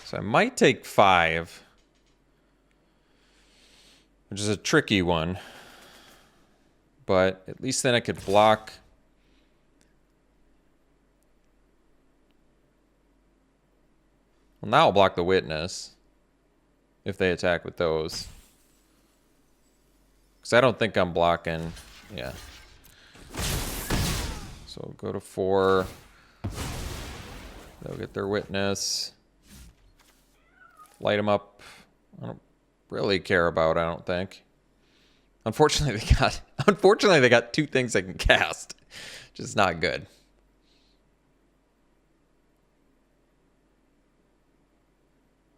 So I might take 5, which is a tricky one. But at least then I could block. Well, now I'll block the Witness if they attack with those. Because I don't think I'm blocking. Yeah. So we'll go to 4. They'll get their Witness. Light them up. I don't really care about, I don't think. Unfortunately, they got 2 things they can cast, which is not good.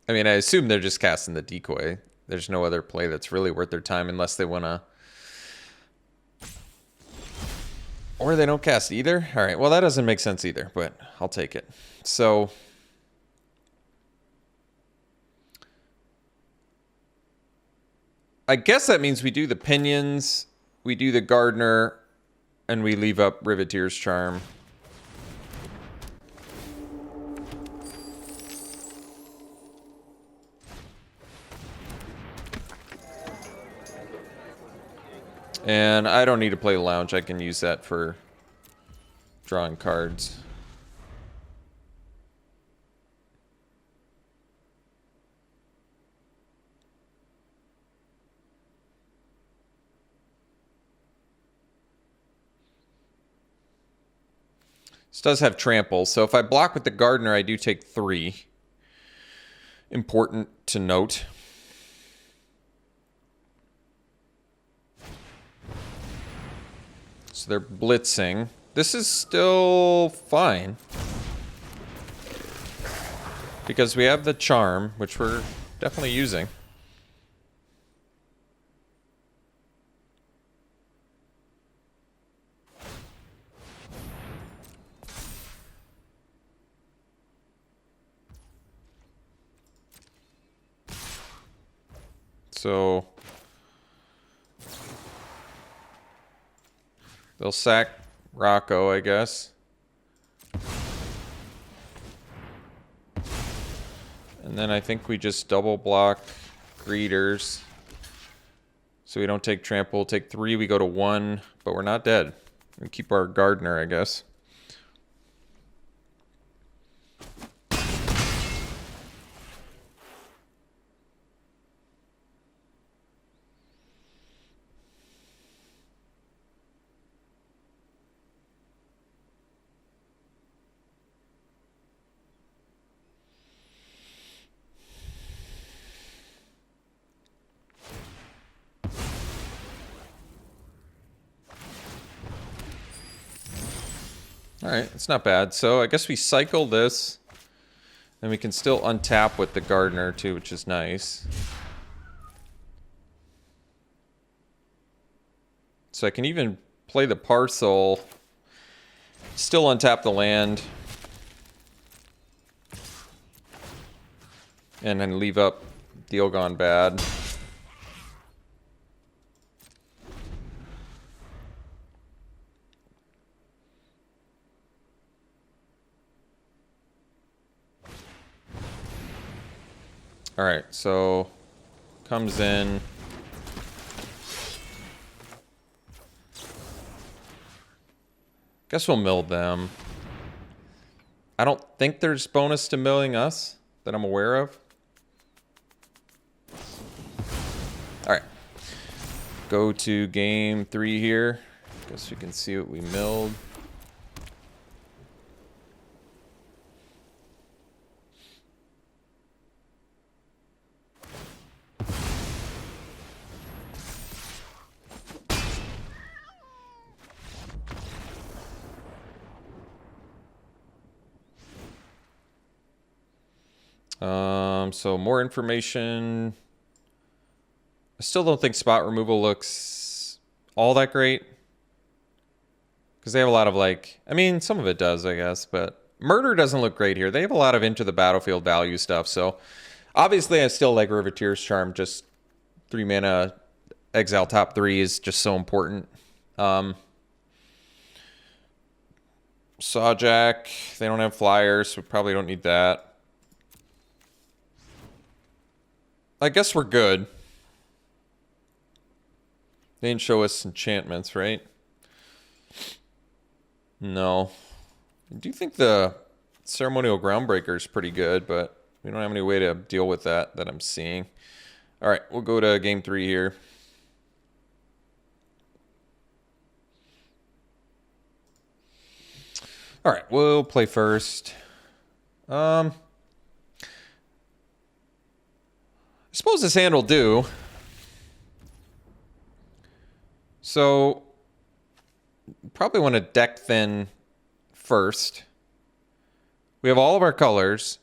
I mean, I assume they're just casting the decoy. There's no other play that's really worth their time unless they want to... Or they don't cast either? All right, well, that doesn't make sense either, but I'll take it. So... I guess that means we do the Pinions, we do the Gardener, and we leave up Riveteer's Charm. And I don't need to play Lounge. I can use that for drawing cards. This does have trample, so if I block with the gardener, I do take 3. Important to note. So they're blitzing. This is still fine. Because we have the charm, which we're definitely using. So they'll sack Rocco, I guess. And then I think we just double block greeters. So we don't take trample. We'll take 3, we go to 1, but we're not dead. We keep our gardener, I guess. Alright, it's not bad. So I guess we cycle this. And we can still untap with the gardener too, which is nice. So I can even play the parcel. Still untap the land. And then leave up Deal Gone Bad. Alright, so comes in. Guess we'll mill them. I don't think there's bonus to milling us that I'm aware of. Alright. Go to game 3 here. Guess we can see what we milled. So more information. I still don't think spot removal looks all that great. Because they have a lot of like, I mean, some of it does, I guess, but murder doesn't look great here. They have a lot of into the battlefield value stuff, so obviously I still like Riveteer's Charm. Just 3 mana exile top 3 is just so important. Sawjack, they don't have flyers, so we probably don't need that. I guess we're good. They didn't show us enchantments, right? No. I do think the Ceremonial Groundbreaker is pretty good, but we don't have any way to deal with that I'm seeing. All right, we'll go to game 3 here. All right, we'll play first. I suppose this hand will do. So, probably want to deck thin first. We have all of our colors.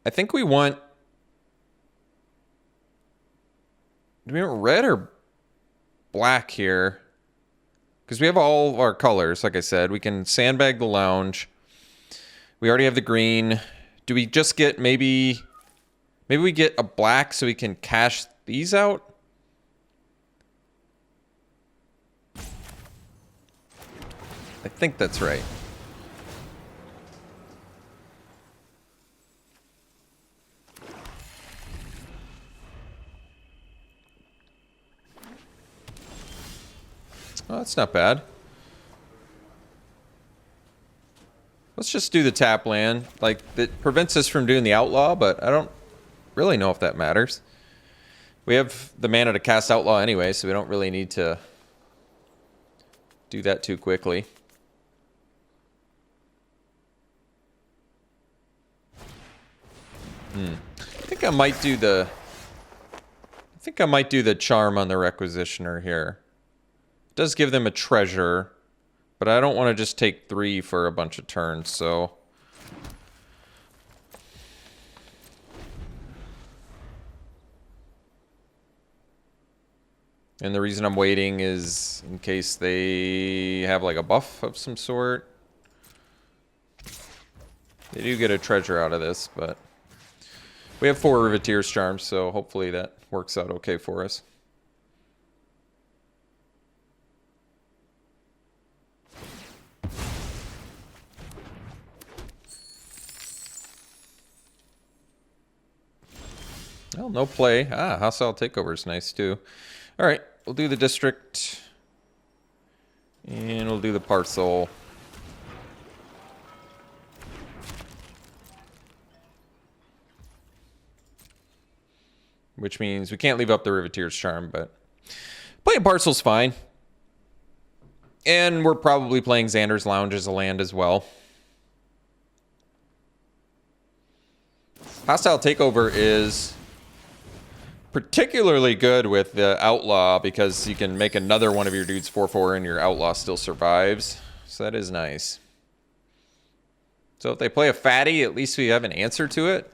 I think we want... Do we want red or black here? Because we have all of our colors, like I said. We can sandbag the lounge. We already have the green. Do we just get maybe... Maybe we get a black so we can cash these out? I think that's right. Oh, that's not bad. Let's just do the tap land. Like, it prevents us from doing the outlaw, but I don't really know if that matters. We have the mana to cast outlaw anyway, so we don't really need to do that too quickly. I think I might do the... I think I might do the charm on the requisitioner here. It does give them a treasure, but I don't want to just take 3 for a bunch of turns, so... And the reason I'm waiting is in case they have like a buff of some sort. They do get a treasure out of this, but we have 4 Riveteer's Charms, so hopefully that works out okay for us. Well, no play. Ah, hostile takeover is nice too. All right, we'll do the district. And we'll do the parcel. Which means we can't leave up the Riveteer's Charm, but playing parcel's fine. And we're probably playing Xander's Lounge as a land as well. Hostile takeover is particularly good with the Outlaw because you can make another one of your dudes 4/4 and your Outlaw still survives. So that is nice. So if they play a fatty, at least we have an answer to it.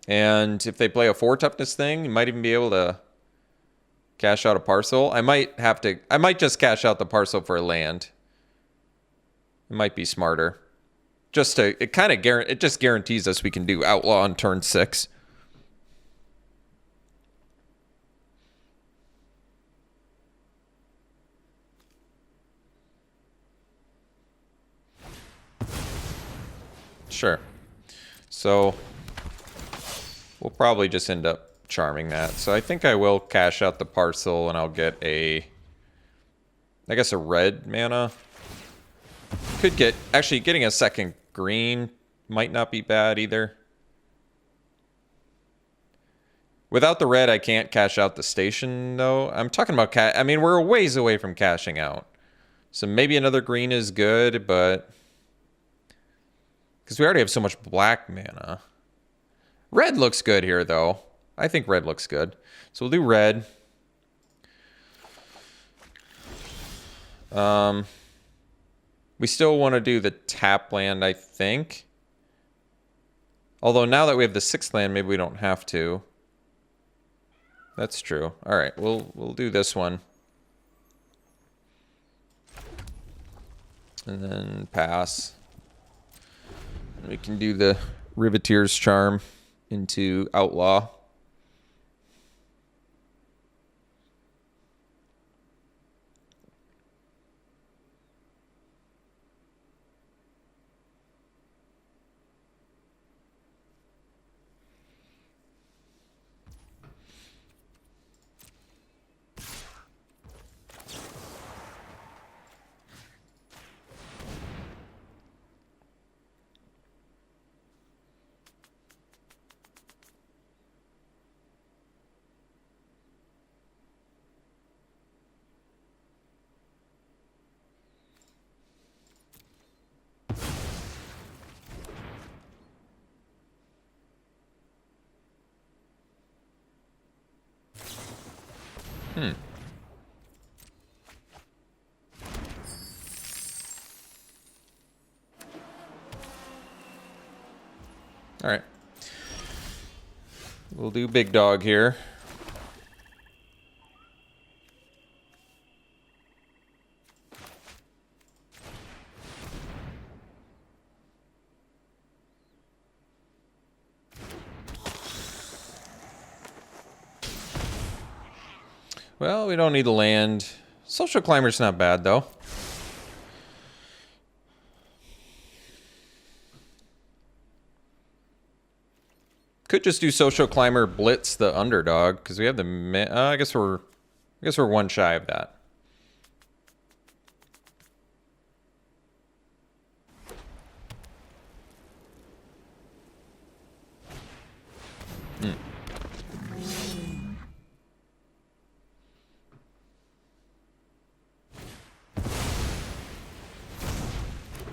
And if they play a 4 toughness thing, you might even be able to cash out a parcel. I might just cash out the parcel for a land. It might be smarter. It just guarantees us we can do Outlaw on turn 6. Sure. So we'll probably just end up charming that. So I think I will cash out the parcel and I'll get I guess a red mana. Could get, actually getting a second green might not be bad either. Without the red, I can't cash out the station though. I'm talking about I mean, we're a ways away from cashing out. So maybe another green is good, but because we already have so much black mana. Red looks good here though. I think red looks good. So we'll do red. We still want to do the tap land, I think. Although now that we have the 6th land, maybe we don't have to. That's true. All right, we'll do this one. And then pass. We can do the Riveteer's Charm into Outlaw. All right. We'll do big dog here. Well, we don't need a land. Social Climber's not bad, though. Could just do Social Climber Blitz the underdog because we have the. I guess we're one shy of that.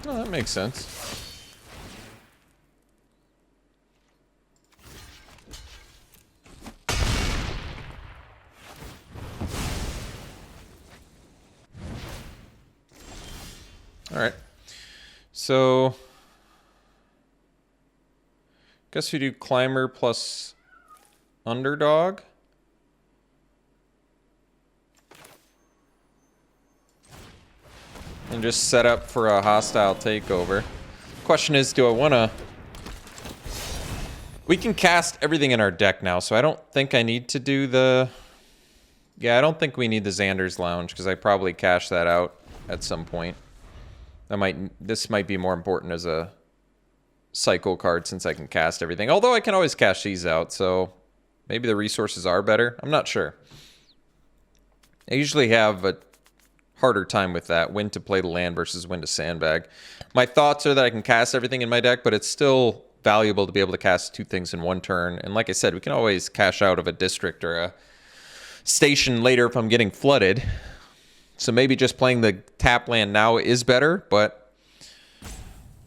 Oh, that makes sense. All right. So, guess we do climber plus underdog. And just set up for a hostile takeover. Question is, do I want to... We can cast everything in our deck now, so I don't think I need to do the... Yeah, I don't think we need the Xander's Lounge, because I probably cash that out at some point. This might be more important as a cycle card, since I can cast everything. Although I can always cash these out, so maybe the resources are better. I'm not sure. I usually have a harder time with that, when to play the land versus when to sandbag. My thoughts are that I can cast everything in my deck, but it's still valuable to be able to cast 2 things in 1 turn. And like I said, we can always cash out of a district or a station later if I'm getting flooded. So maybe just playing the tap land now is better, but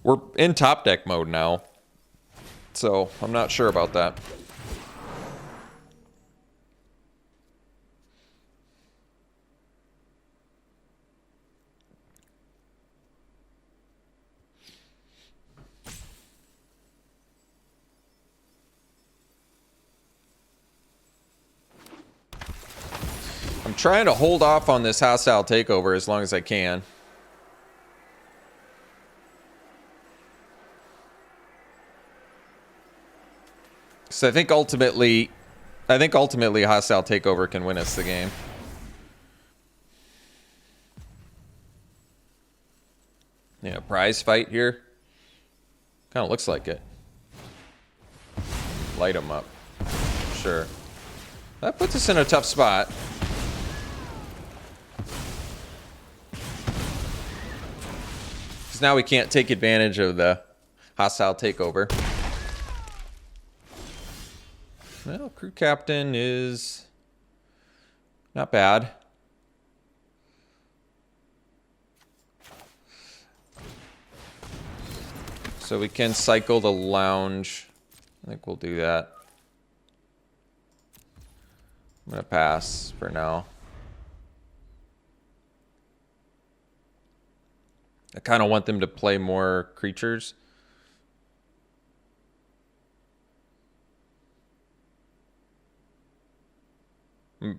we're in top deck mode now. So I'm not sure about that. I'm trying to hold off on this hostile takeover as long as I can. So I think ultimately hostile takeover can win us the game. Yeah, prize fight here. Kind of looks like it. Light them up. Sure. That puts us in a tough spot. Because now we can't take advantage of the hostile takeover. Well, crew captain is not bad. So we can cycle the lounge. I think we'll do that. I'm going to pass for now. I kind of want them to play more creatures.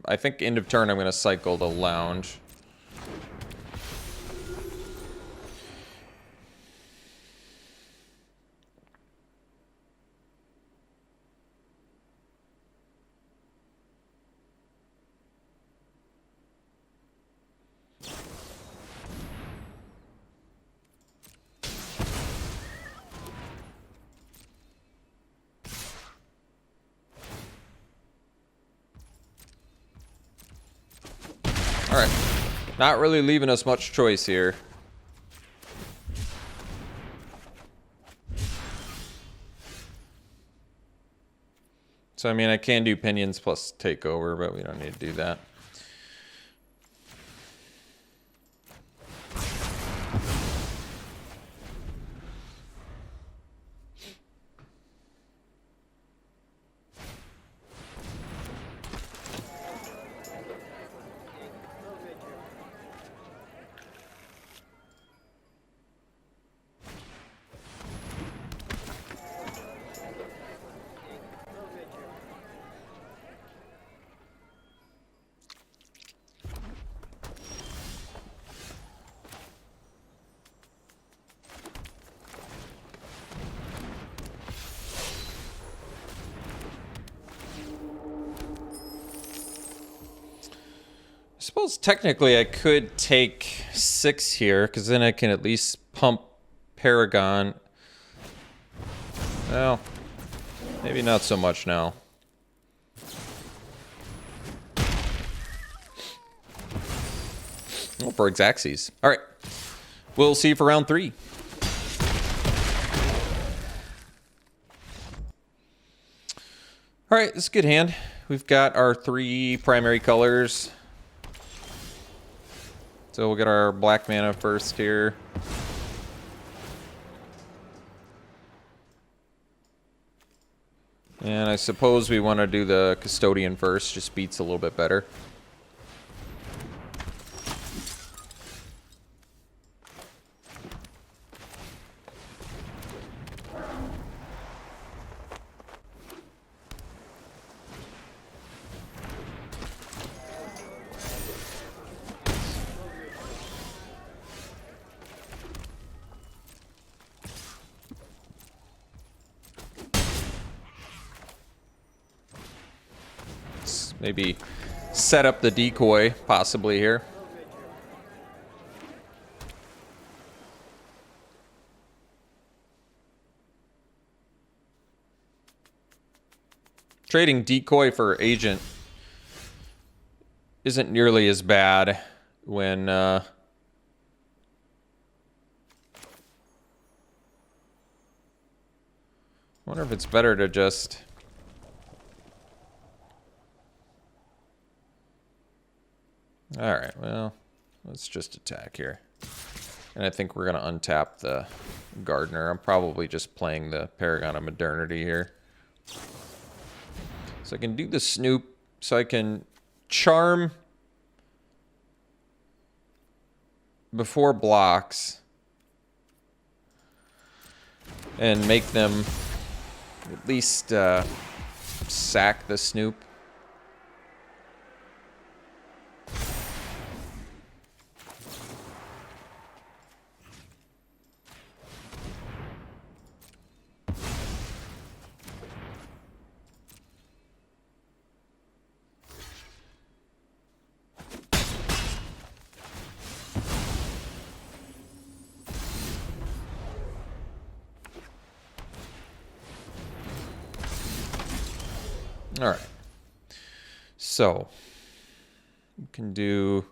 I think end of turn I'm going to cycle the lounge. Alright. Not really leaving us much choice here. So, I mean, I can do pinions plus takeover, but we don't need to do that. I suppose technically I could take 6 here, because then I can at least pump Paragon. Well, maybe not so much now. Oh, for Xaxes. All right. We'll see you for round 3. All right, this is a good hand. We've got our 3 primary colors. So we'll get our black mana first here. And I suppose we want to do the Custodian first, just beats a little bit better. Maybe set up the decoy, possibly here. Trading decoy for agent isn't nearly as bad when I wonder if it's better to just alright, well, let's just attack here. And I think we're gonna untap the Gardener. I'm probably just playing the Paragon of Modernity here. So I can do the Snoop, so I can charm before blocks and make them at least sack the Snoop. All right, so we can do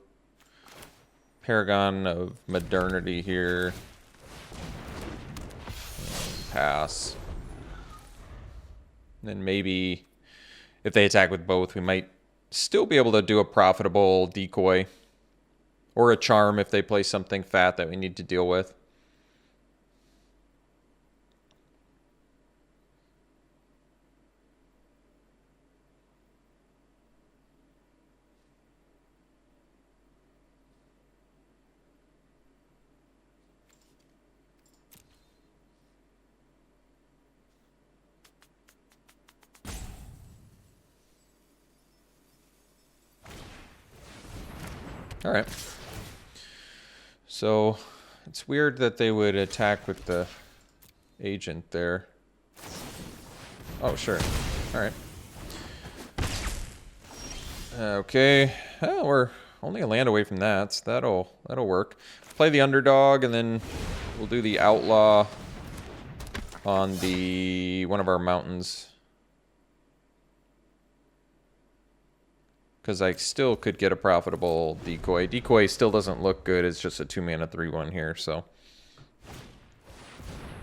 Paragon of Modernity here. Pass. And then maybe if they attack with both, we might still be able to do a profitable decoy or a charm if they play something fat that we need to deal with. All right. So it's weird that they would attack with the agent there. Oh, sure. All right. Okay. Oh, we're only a land away from that, so that'll work. Play the underdog, and then we'll do the outlaw on the one of our mountains. Because I still could get a profitable decoy. Decoy still doesn't look good. It's just a 2-mana 3/1 here, so.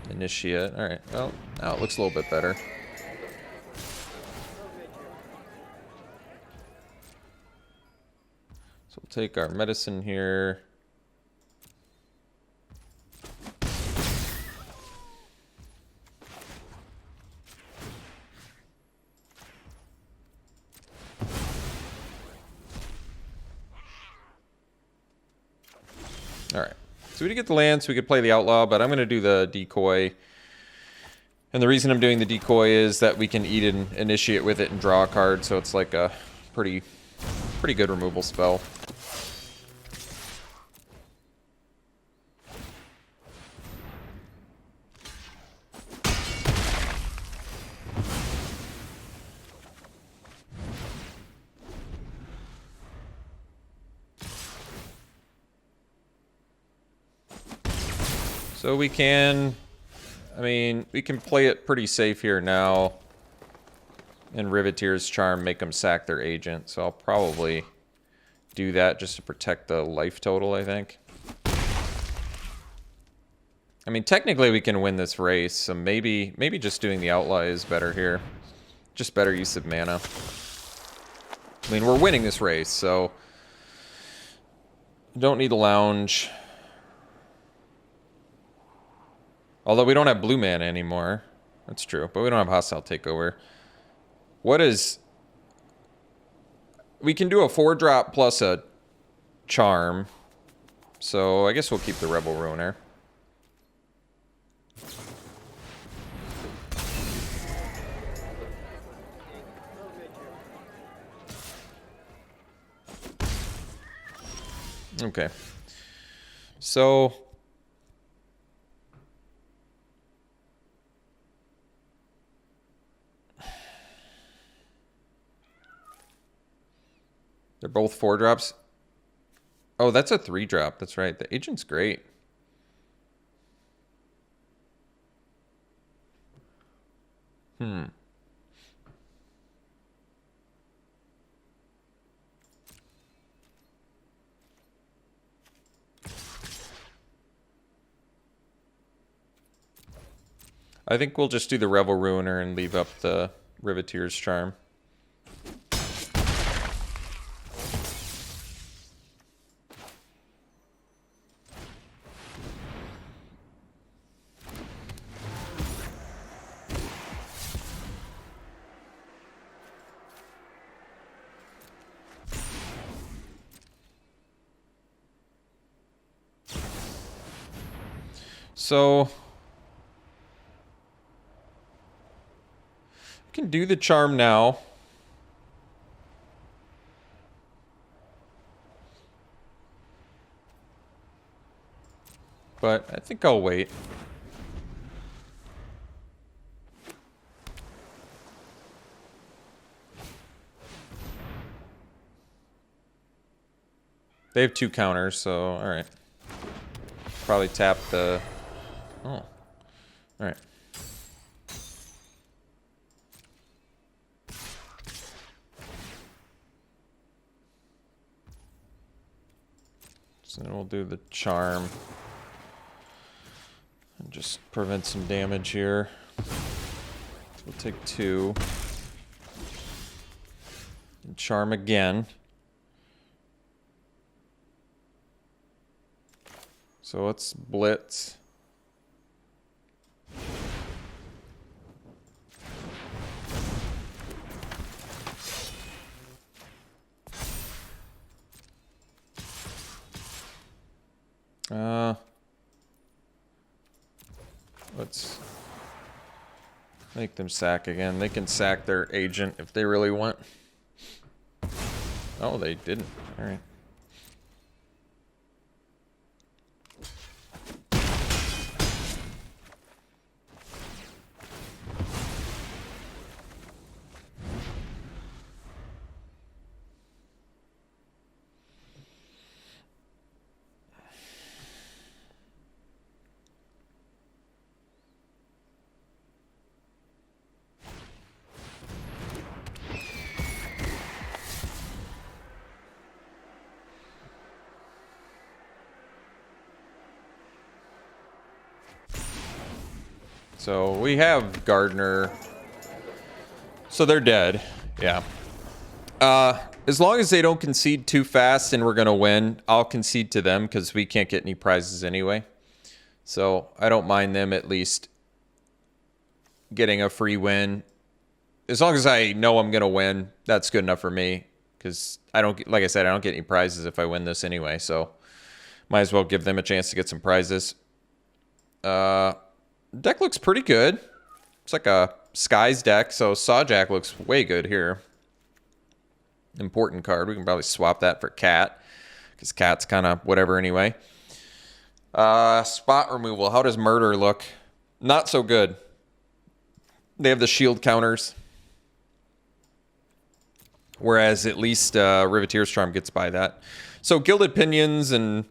Initiate. Alright, well, now it looks a little bit better. So we'll take our medicine here. Alright, so we did get the land, so we could play the outlaw, but I'm going to do the decoy. And the reason I'm doing the decoy is that we can eat and initiate with it and draw a card, so it's like a pretty good removal spell. So we can, I mean, we can play it pretty safe here now. And Riveteer's Charm, make them sack their agent. So I'll probably do that just to protect the life total, I think. I mean, technically we can win this race, so maybe just doing the outlaw is better here. Just better use of mana. I mean, we're winning this race, so don't need a lounge. Although we don't have blue mana anymore. That's true, but we don't have hostile takeover. What is... We can do a 4-drop plus a charm. So I guess we'll keep the Rebel Ruiner. Okay. So... They're both 4-drops. Oh, that's a 3-drop. That's right. The agent's great. I think we'll just do the Revel Ruiner and leave up the Riveteer's Charm. So can do the charm now. But I think I'll wait. They have 2 counters, so alright. Probably tap the... Oh. Alright. So then we'll do the charm. And just prevent some damage here. So we'll take 2. And charm again. So let's blitz. Let's make them sack again. They can sack their agent if they really want. Oh, they didn't. All right. So we have Gardner. So they're dead. Yeah. As long as they don't concede too fast and we're going to win, I'll concede to them because we can't get any prizes anyway. So I don't mind them at least getting a free win. As long as I know I'm going to win, that's good enough for me. Because I don't, like I said, I don't get any prizes if I win this anyway. So might as well give them a chance to get some prizes. Deck looks pretty good. It's like a Skies deck, so Sawjack looks way good here. Important card. We can probably swap that for Cat, because Cat's kind of whatever anyway. Spot removal. How does Murder look? Not so good. They have the shield counters. Whereas at least Riveteer's Charm gets by that. So Gilded Pinions and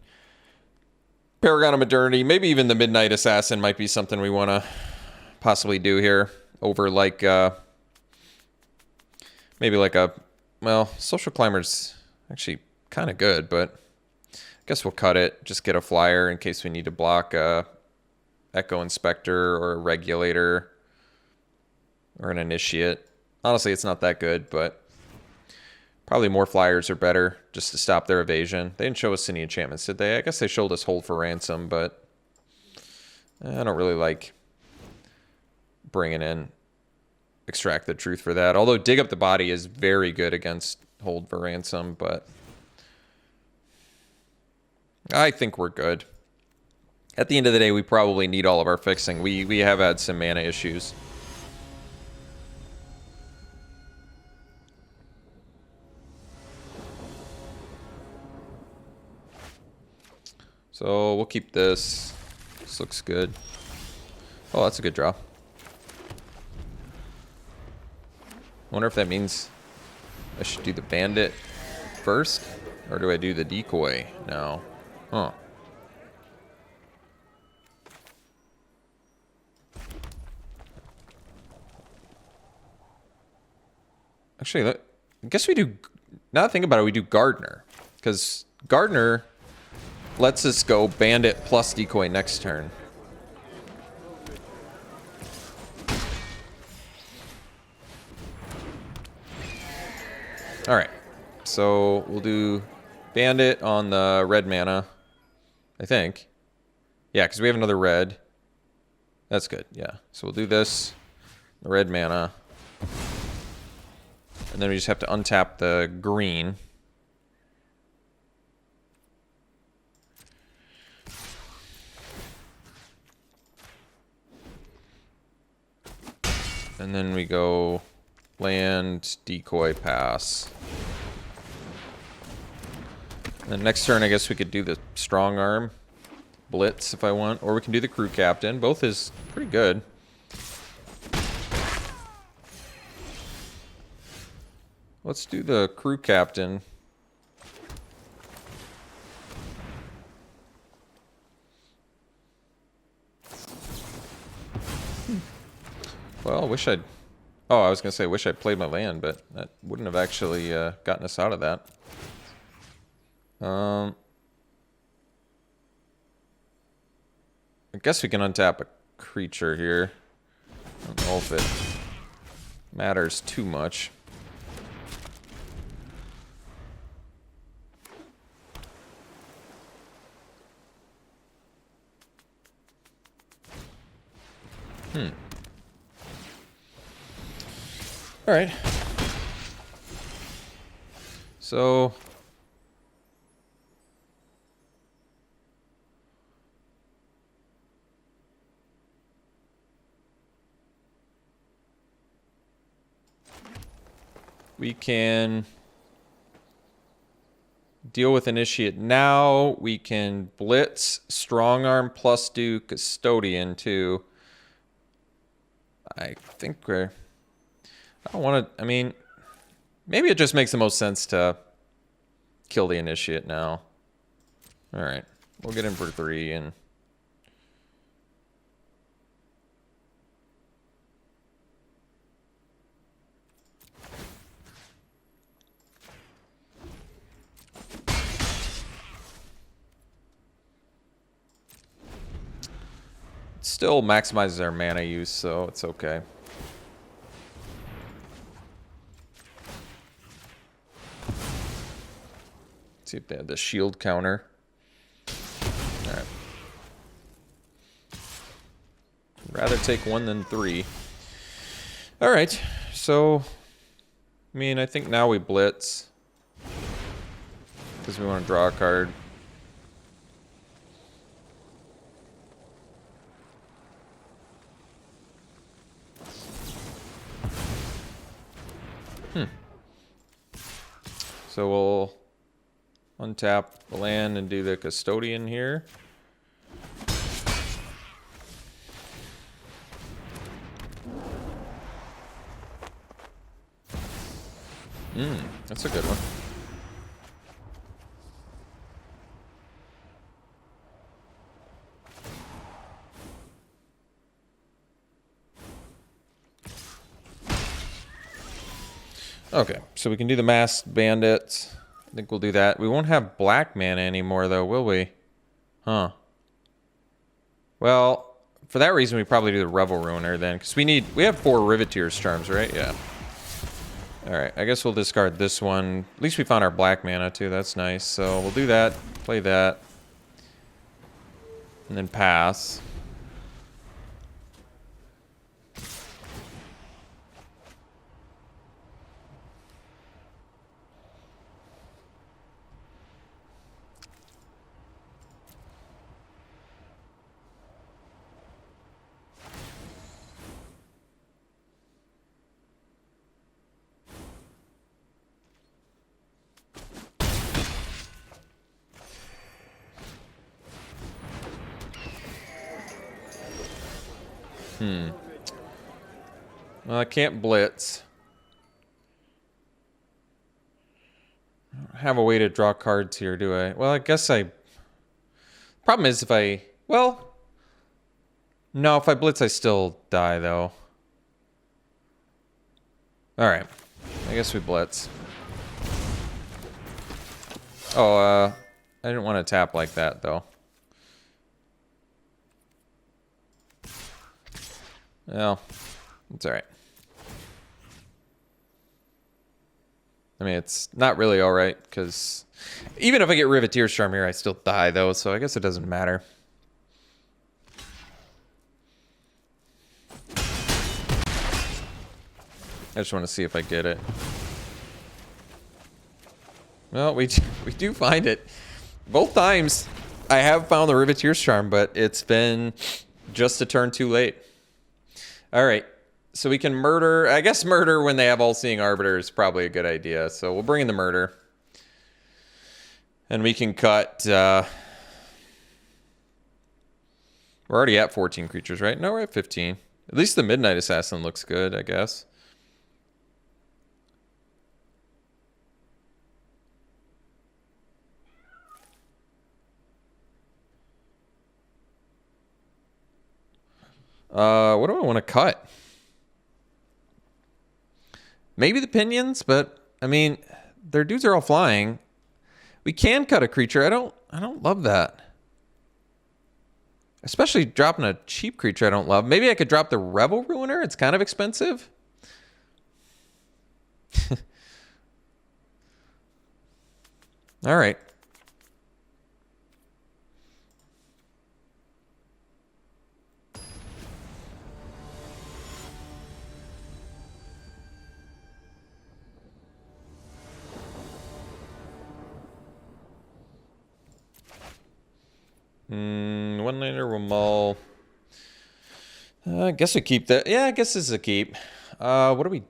Paragon of Modernity, maybe even the Midnight Assassin might be something we want to possibly do here over like maybe like a, well, Social Climber's actually kind of good, but I guess we'll cut it. Just get a flyer in case we need to block a Echo Inspector or a Regulator or an Initiate. Honestly, it's not that good, but probably more flyers are better just to stop their evasion. They didn't show us any enchantments, did they? I guess they showed us Hold for Ransom, but I don't really like bringing in Extract the Truth for that. Although Dig Up the Body is very good against Hold for Ransom, but I think we're good. At the end of the day, we probably need all of our fixing. We have had some mana issues. So we'll keep this. This looks good. Oh, that's a good draw. Wonder if that means I should do the Bandit. first? Or do I do the decoy now? Huh. Actually, I guess we do... Now that I think about it, we do Gardener. Because Gardener lets us go Bandit plus decoy next turn. Alright. So we'll do Bandit on the red mana, I think. Yeah, because we have another red. That's good, yeah. So we'll do this, the red mana. And then we just have to untap the green. And then we go land, decoy, pass. And then next turn, I guess we could do the strong arm, blitz if I want, or we can do the crew captain. Both is pretty good. Let's do the crew captain. Well, wish I'd... Oh, I was going to say, wish I'd played my land, but that wouldn't have actually gotten us out of that. I guess we can untap a creature here. I don't know if it matters too much. All right. So we can deal with Initiate now. We can blitz, strong arm, plus do custodian too. I think we're... I don't want to... I mean, maybe it just makes the most sense to kill the Initiate now. Alright. We'll get in for 3 and... Still maximizes our mana use, so it's okay. See if they have the shield counter. Alright. Rather take 1 than 3. Alright, so... I mean, I think now we blitz. Because we want to draw a card. So we'll untap the land and do the custodian here. That's a good one. Okay, so we can do the masked bandits. I think we'll do that. We won't have black mana anymore, though, will we? Huh. Well, for that reason, we probably do the Revel Ruiner then, because we have 4 Riveteer's Charms, right? Yeah. Alright, I guess we'll discard this one. At least we found our black mana, too. That's nice. So we'll do that, play that, and then pass. Well, I can't blitz. I don't have a way to draw cards here, do I? Well, I guess I... Problem is if I... Well... No, if I blitz, I still die, though. Alright. I guess we blitz. Oh, I didn't want to tap like that, though. Well, it's alright. I mean, it's not really alright, because even if I get Riveteer's Charm here, I still die, though, so I guess it doesn't matter. I just want to see if I get it. Well, we do find it. Both times I have found the Riveteer's Charm, but it's been just a turn too late. All right. So we can murder. I guess murder when they have All-Seeing Arbiter is probably a good idea. So we'll bring in the murder. And we can cut... we're already at 14 creatures, right? No, we're at 15. At least the Midnight Assassin looks good, I guess. What do I want to cut? Maybe the Pinions, but I mean, their dudes are all flying. We can cut a creature. I don't love that. Especially dropping a cheap creature I don't love. Maybe I could drop the Revel Ruiner. It's kind of expensive. All right. One-liner will mull. I guess we keep that. Yeah, I guess this is a keep. What do we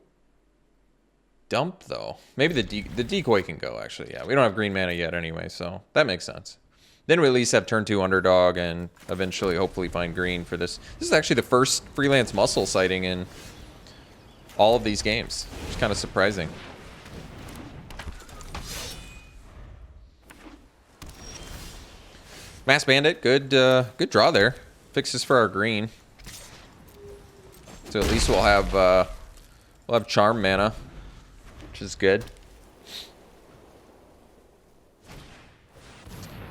dump, though? Maybe the decoy can go, actually. Yeah, we don't have green mana yet anyway, so that makes sense. Then we at least have turn 2 underdog and eventually hopefully find green for this. This is actually the first freelance muscle sighting in all of these games. It's kind of surprising. Mass Bandit, good draw there. Fixes for our green. So at least we'll have charm mana, which is good.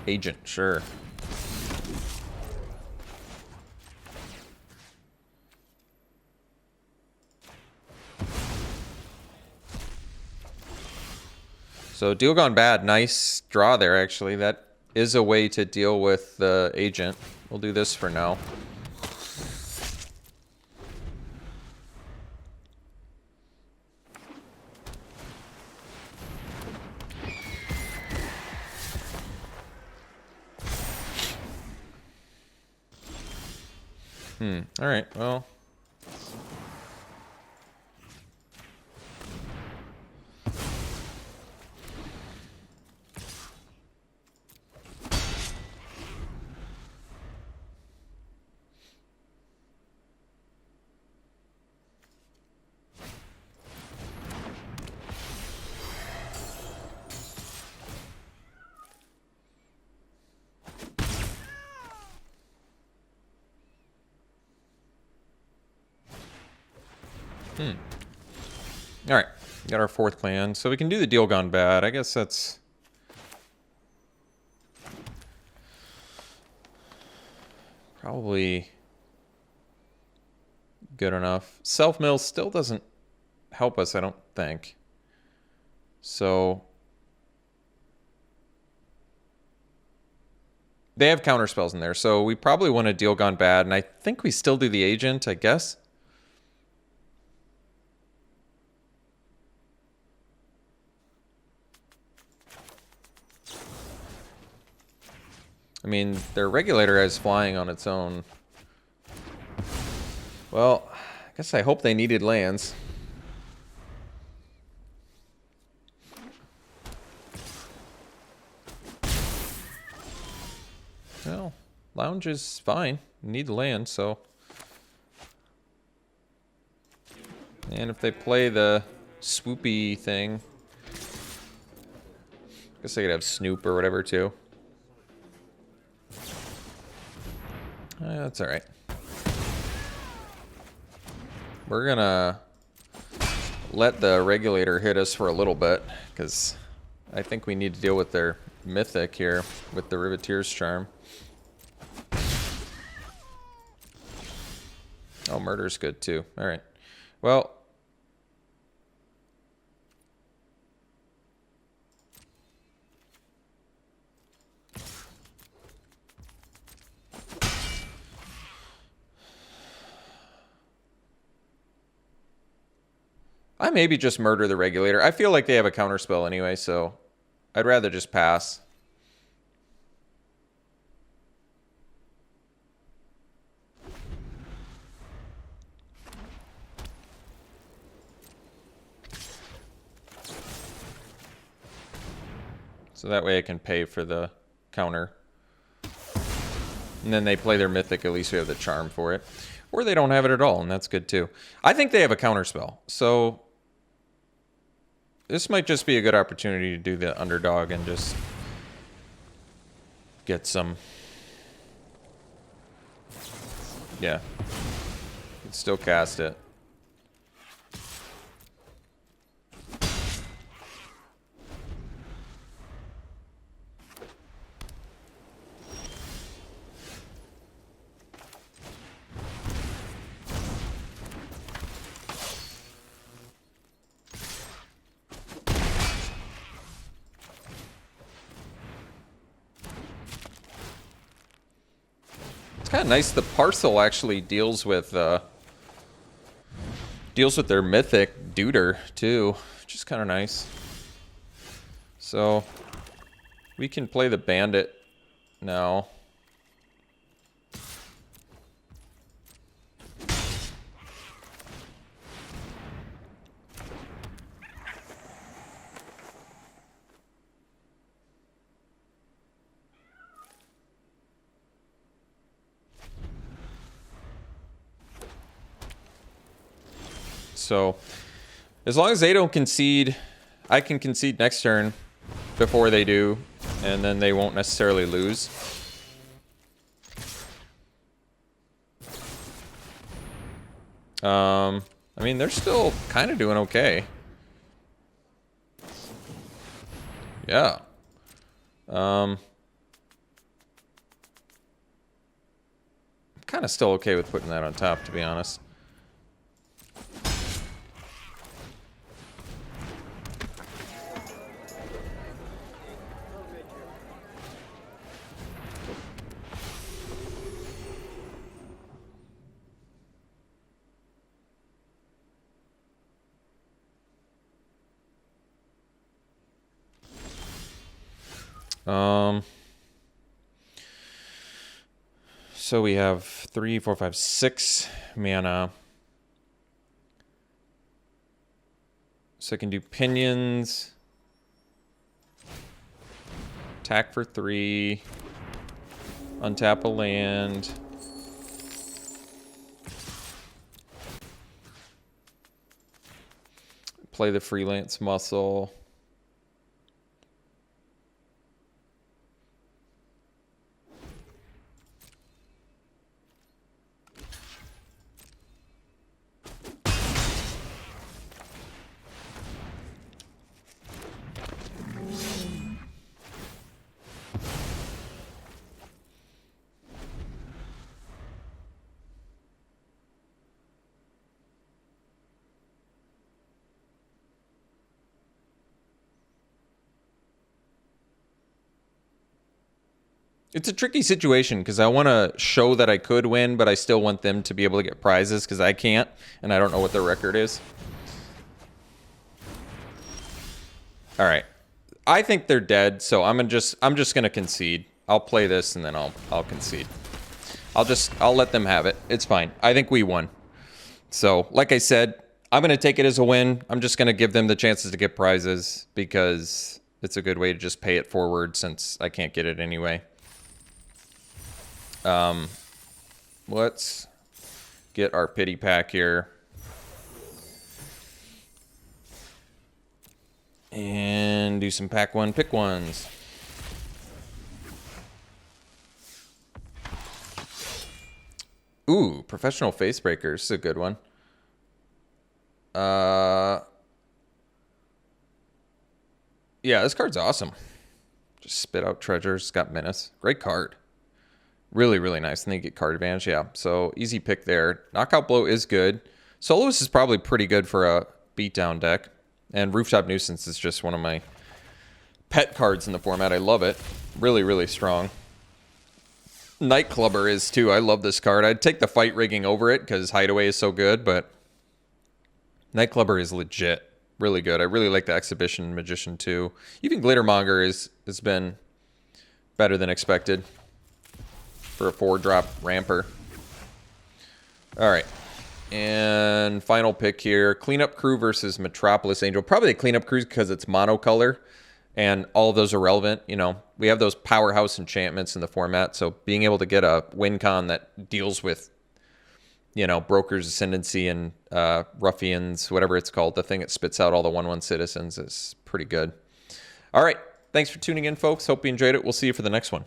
Agent, sure. So deal gone bad. Nice draw there, actually. That is a way to deal with the agent. We'll do this for now. All right, well. All right, got our 4th land, so we can do the deal gone bad. I guess that's probably good enough. Self-mill still doesn't help us, I don't think. So they have counter spells in there, so we probably want to deal gone bad, and I think we still do the agent, I guess. I mean, their regulator has flying on its own. Well, I guess I hope they needed lands. Well, lounge is fine. We need the land, so. And if they play the swoopy thing, Guess I could have Snoop or whatever too. That's all right. We're gonna let the regulator hit us for a little bit, because I think we need to deal with their mythic here with the Riveteer's Charm. Oh, murder's good too. All right. Well, I maybe just murder the regulator. I feel like they have a counterspell anyway, so I'd rather just pass. So that way I can pay for the counter. And then they play their mythic, at least we have the charm for it. Or they don't have it at all, and that's good too. I think they have a counterspell, so this might just be a good opportunity to do the underdog and just get some... Yeah. You can still cast it. Kind of nice. The parcel actually deals with their mythic Duder too, which is kind of nice. So we can play the bandit now. So as long as they don't concede, I can concede next turn before they do, and then they won't necessarily lose. I mean, they're still kind of doing okay. Yeah. I'm kind of still okay with putting that on top, to be honest. So we have 3, 4, 5, 6 mana. So I can do pinions. Attack for 3. Untap a land. Play the freelance muscle. It's a tricky situation because I want to show that I could win, but I still want them to be able to get prizes because I can't, and I don't know what their record is. All right, I think they're dead, so I'm just gonna concede. I'll play this and then I'll concede. I'll let them have it. It's fine. I think we won. So, like I said, I'm gonna take it as a win. I'm just gonna give them the chances to get prizes because it's a good way to just pay it forward since I can't get it anyway. Let's get our pity pack here. And do some pack one, pick ones. Ooh, Professional Facebreakers. This is a good one. Yeah, this card's awesome. Just spit out treasures. It's got menace. Great card. Really, really nice. And then you get card advantage. Yeah, so easy pick there. Knockout Blow is good. Soloist is probably pretty good for a beatdown deck. And Rooftop Nuisance is just one of my pet cards in the format. I love it. Really, really strong. Nightclubber is too. I love this card. I'd take the Fight Rigging over it because Hideaway is so good, but Nightclubber is legit. Really good. I really like the Exhibition Magician too. Even Glittermonger has been better than expected for a 4-drop ramper. All right. And final pick here. Cleanup Crew versus Metropolis Angel. Probably the Cleanup Crew because it's monocolor. And all of those are relevant. You know, we have those powerhouse enchantments in the format. So being able to get a win con that deals with, you know, Broker's Ascendancy and Ruffians, whatever it's called, the thing that spits out all the 1/1 citizens is pretty good. All right. Thanks for tuning in, folks. Hope you enjoyed it. We'll see you for the next one.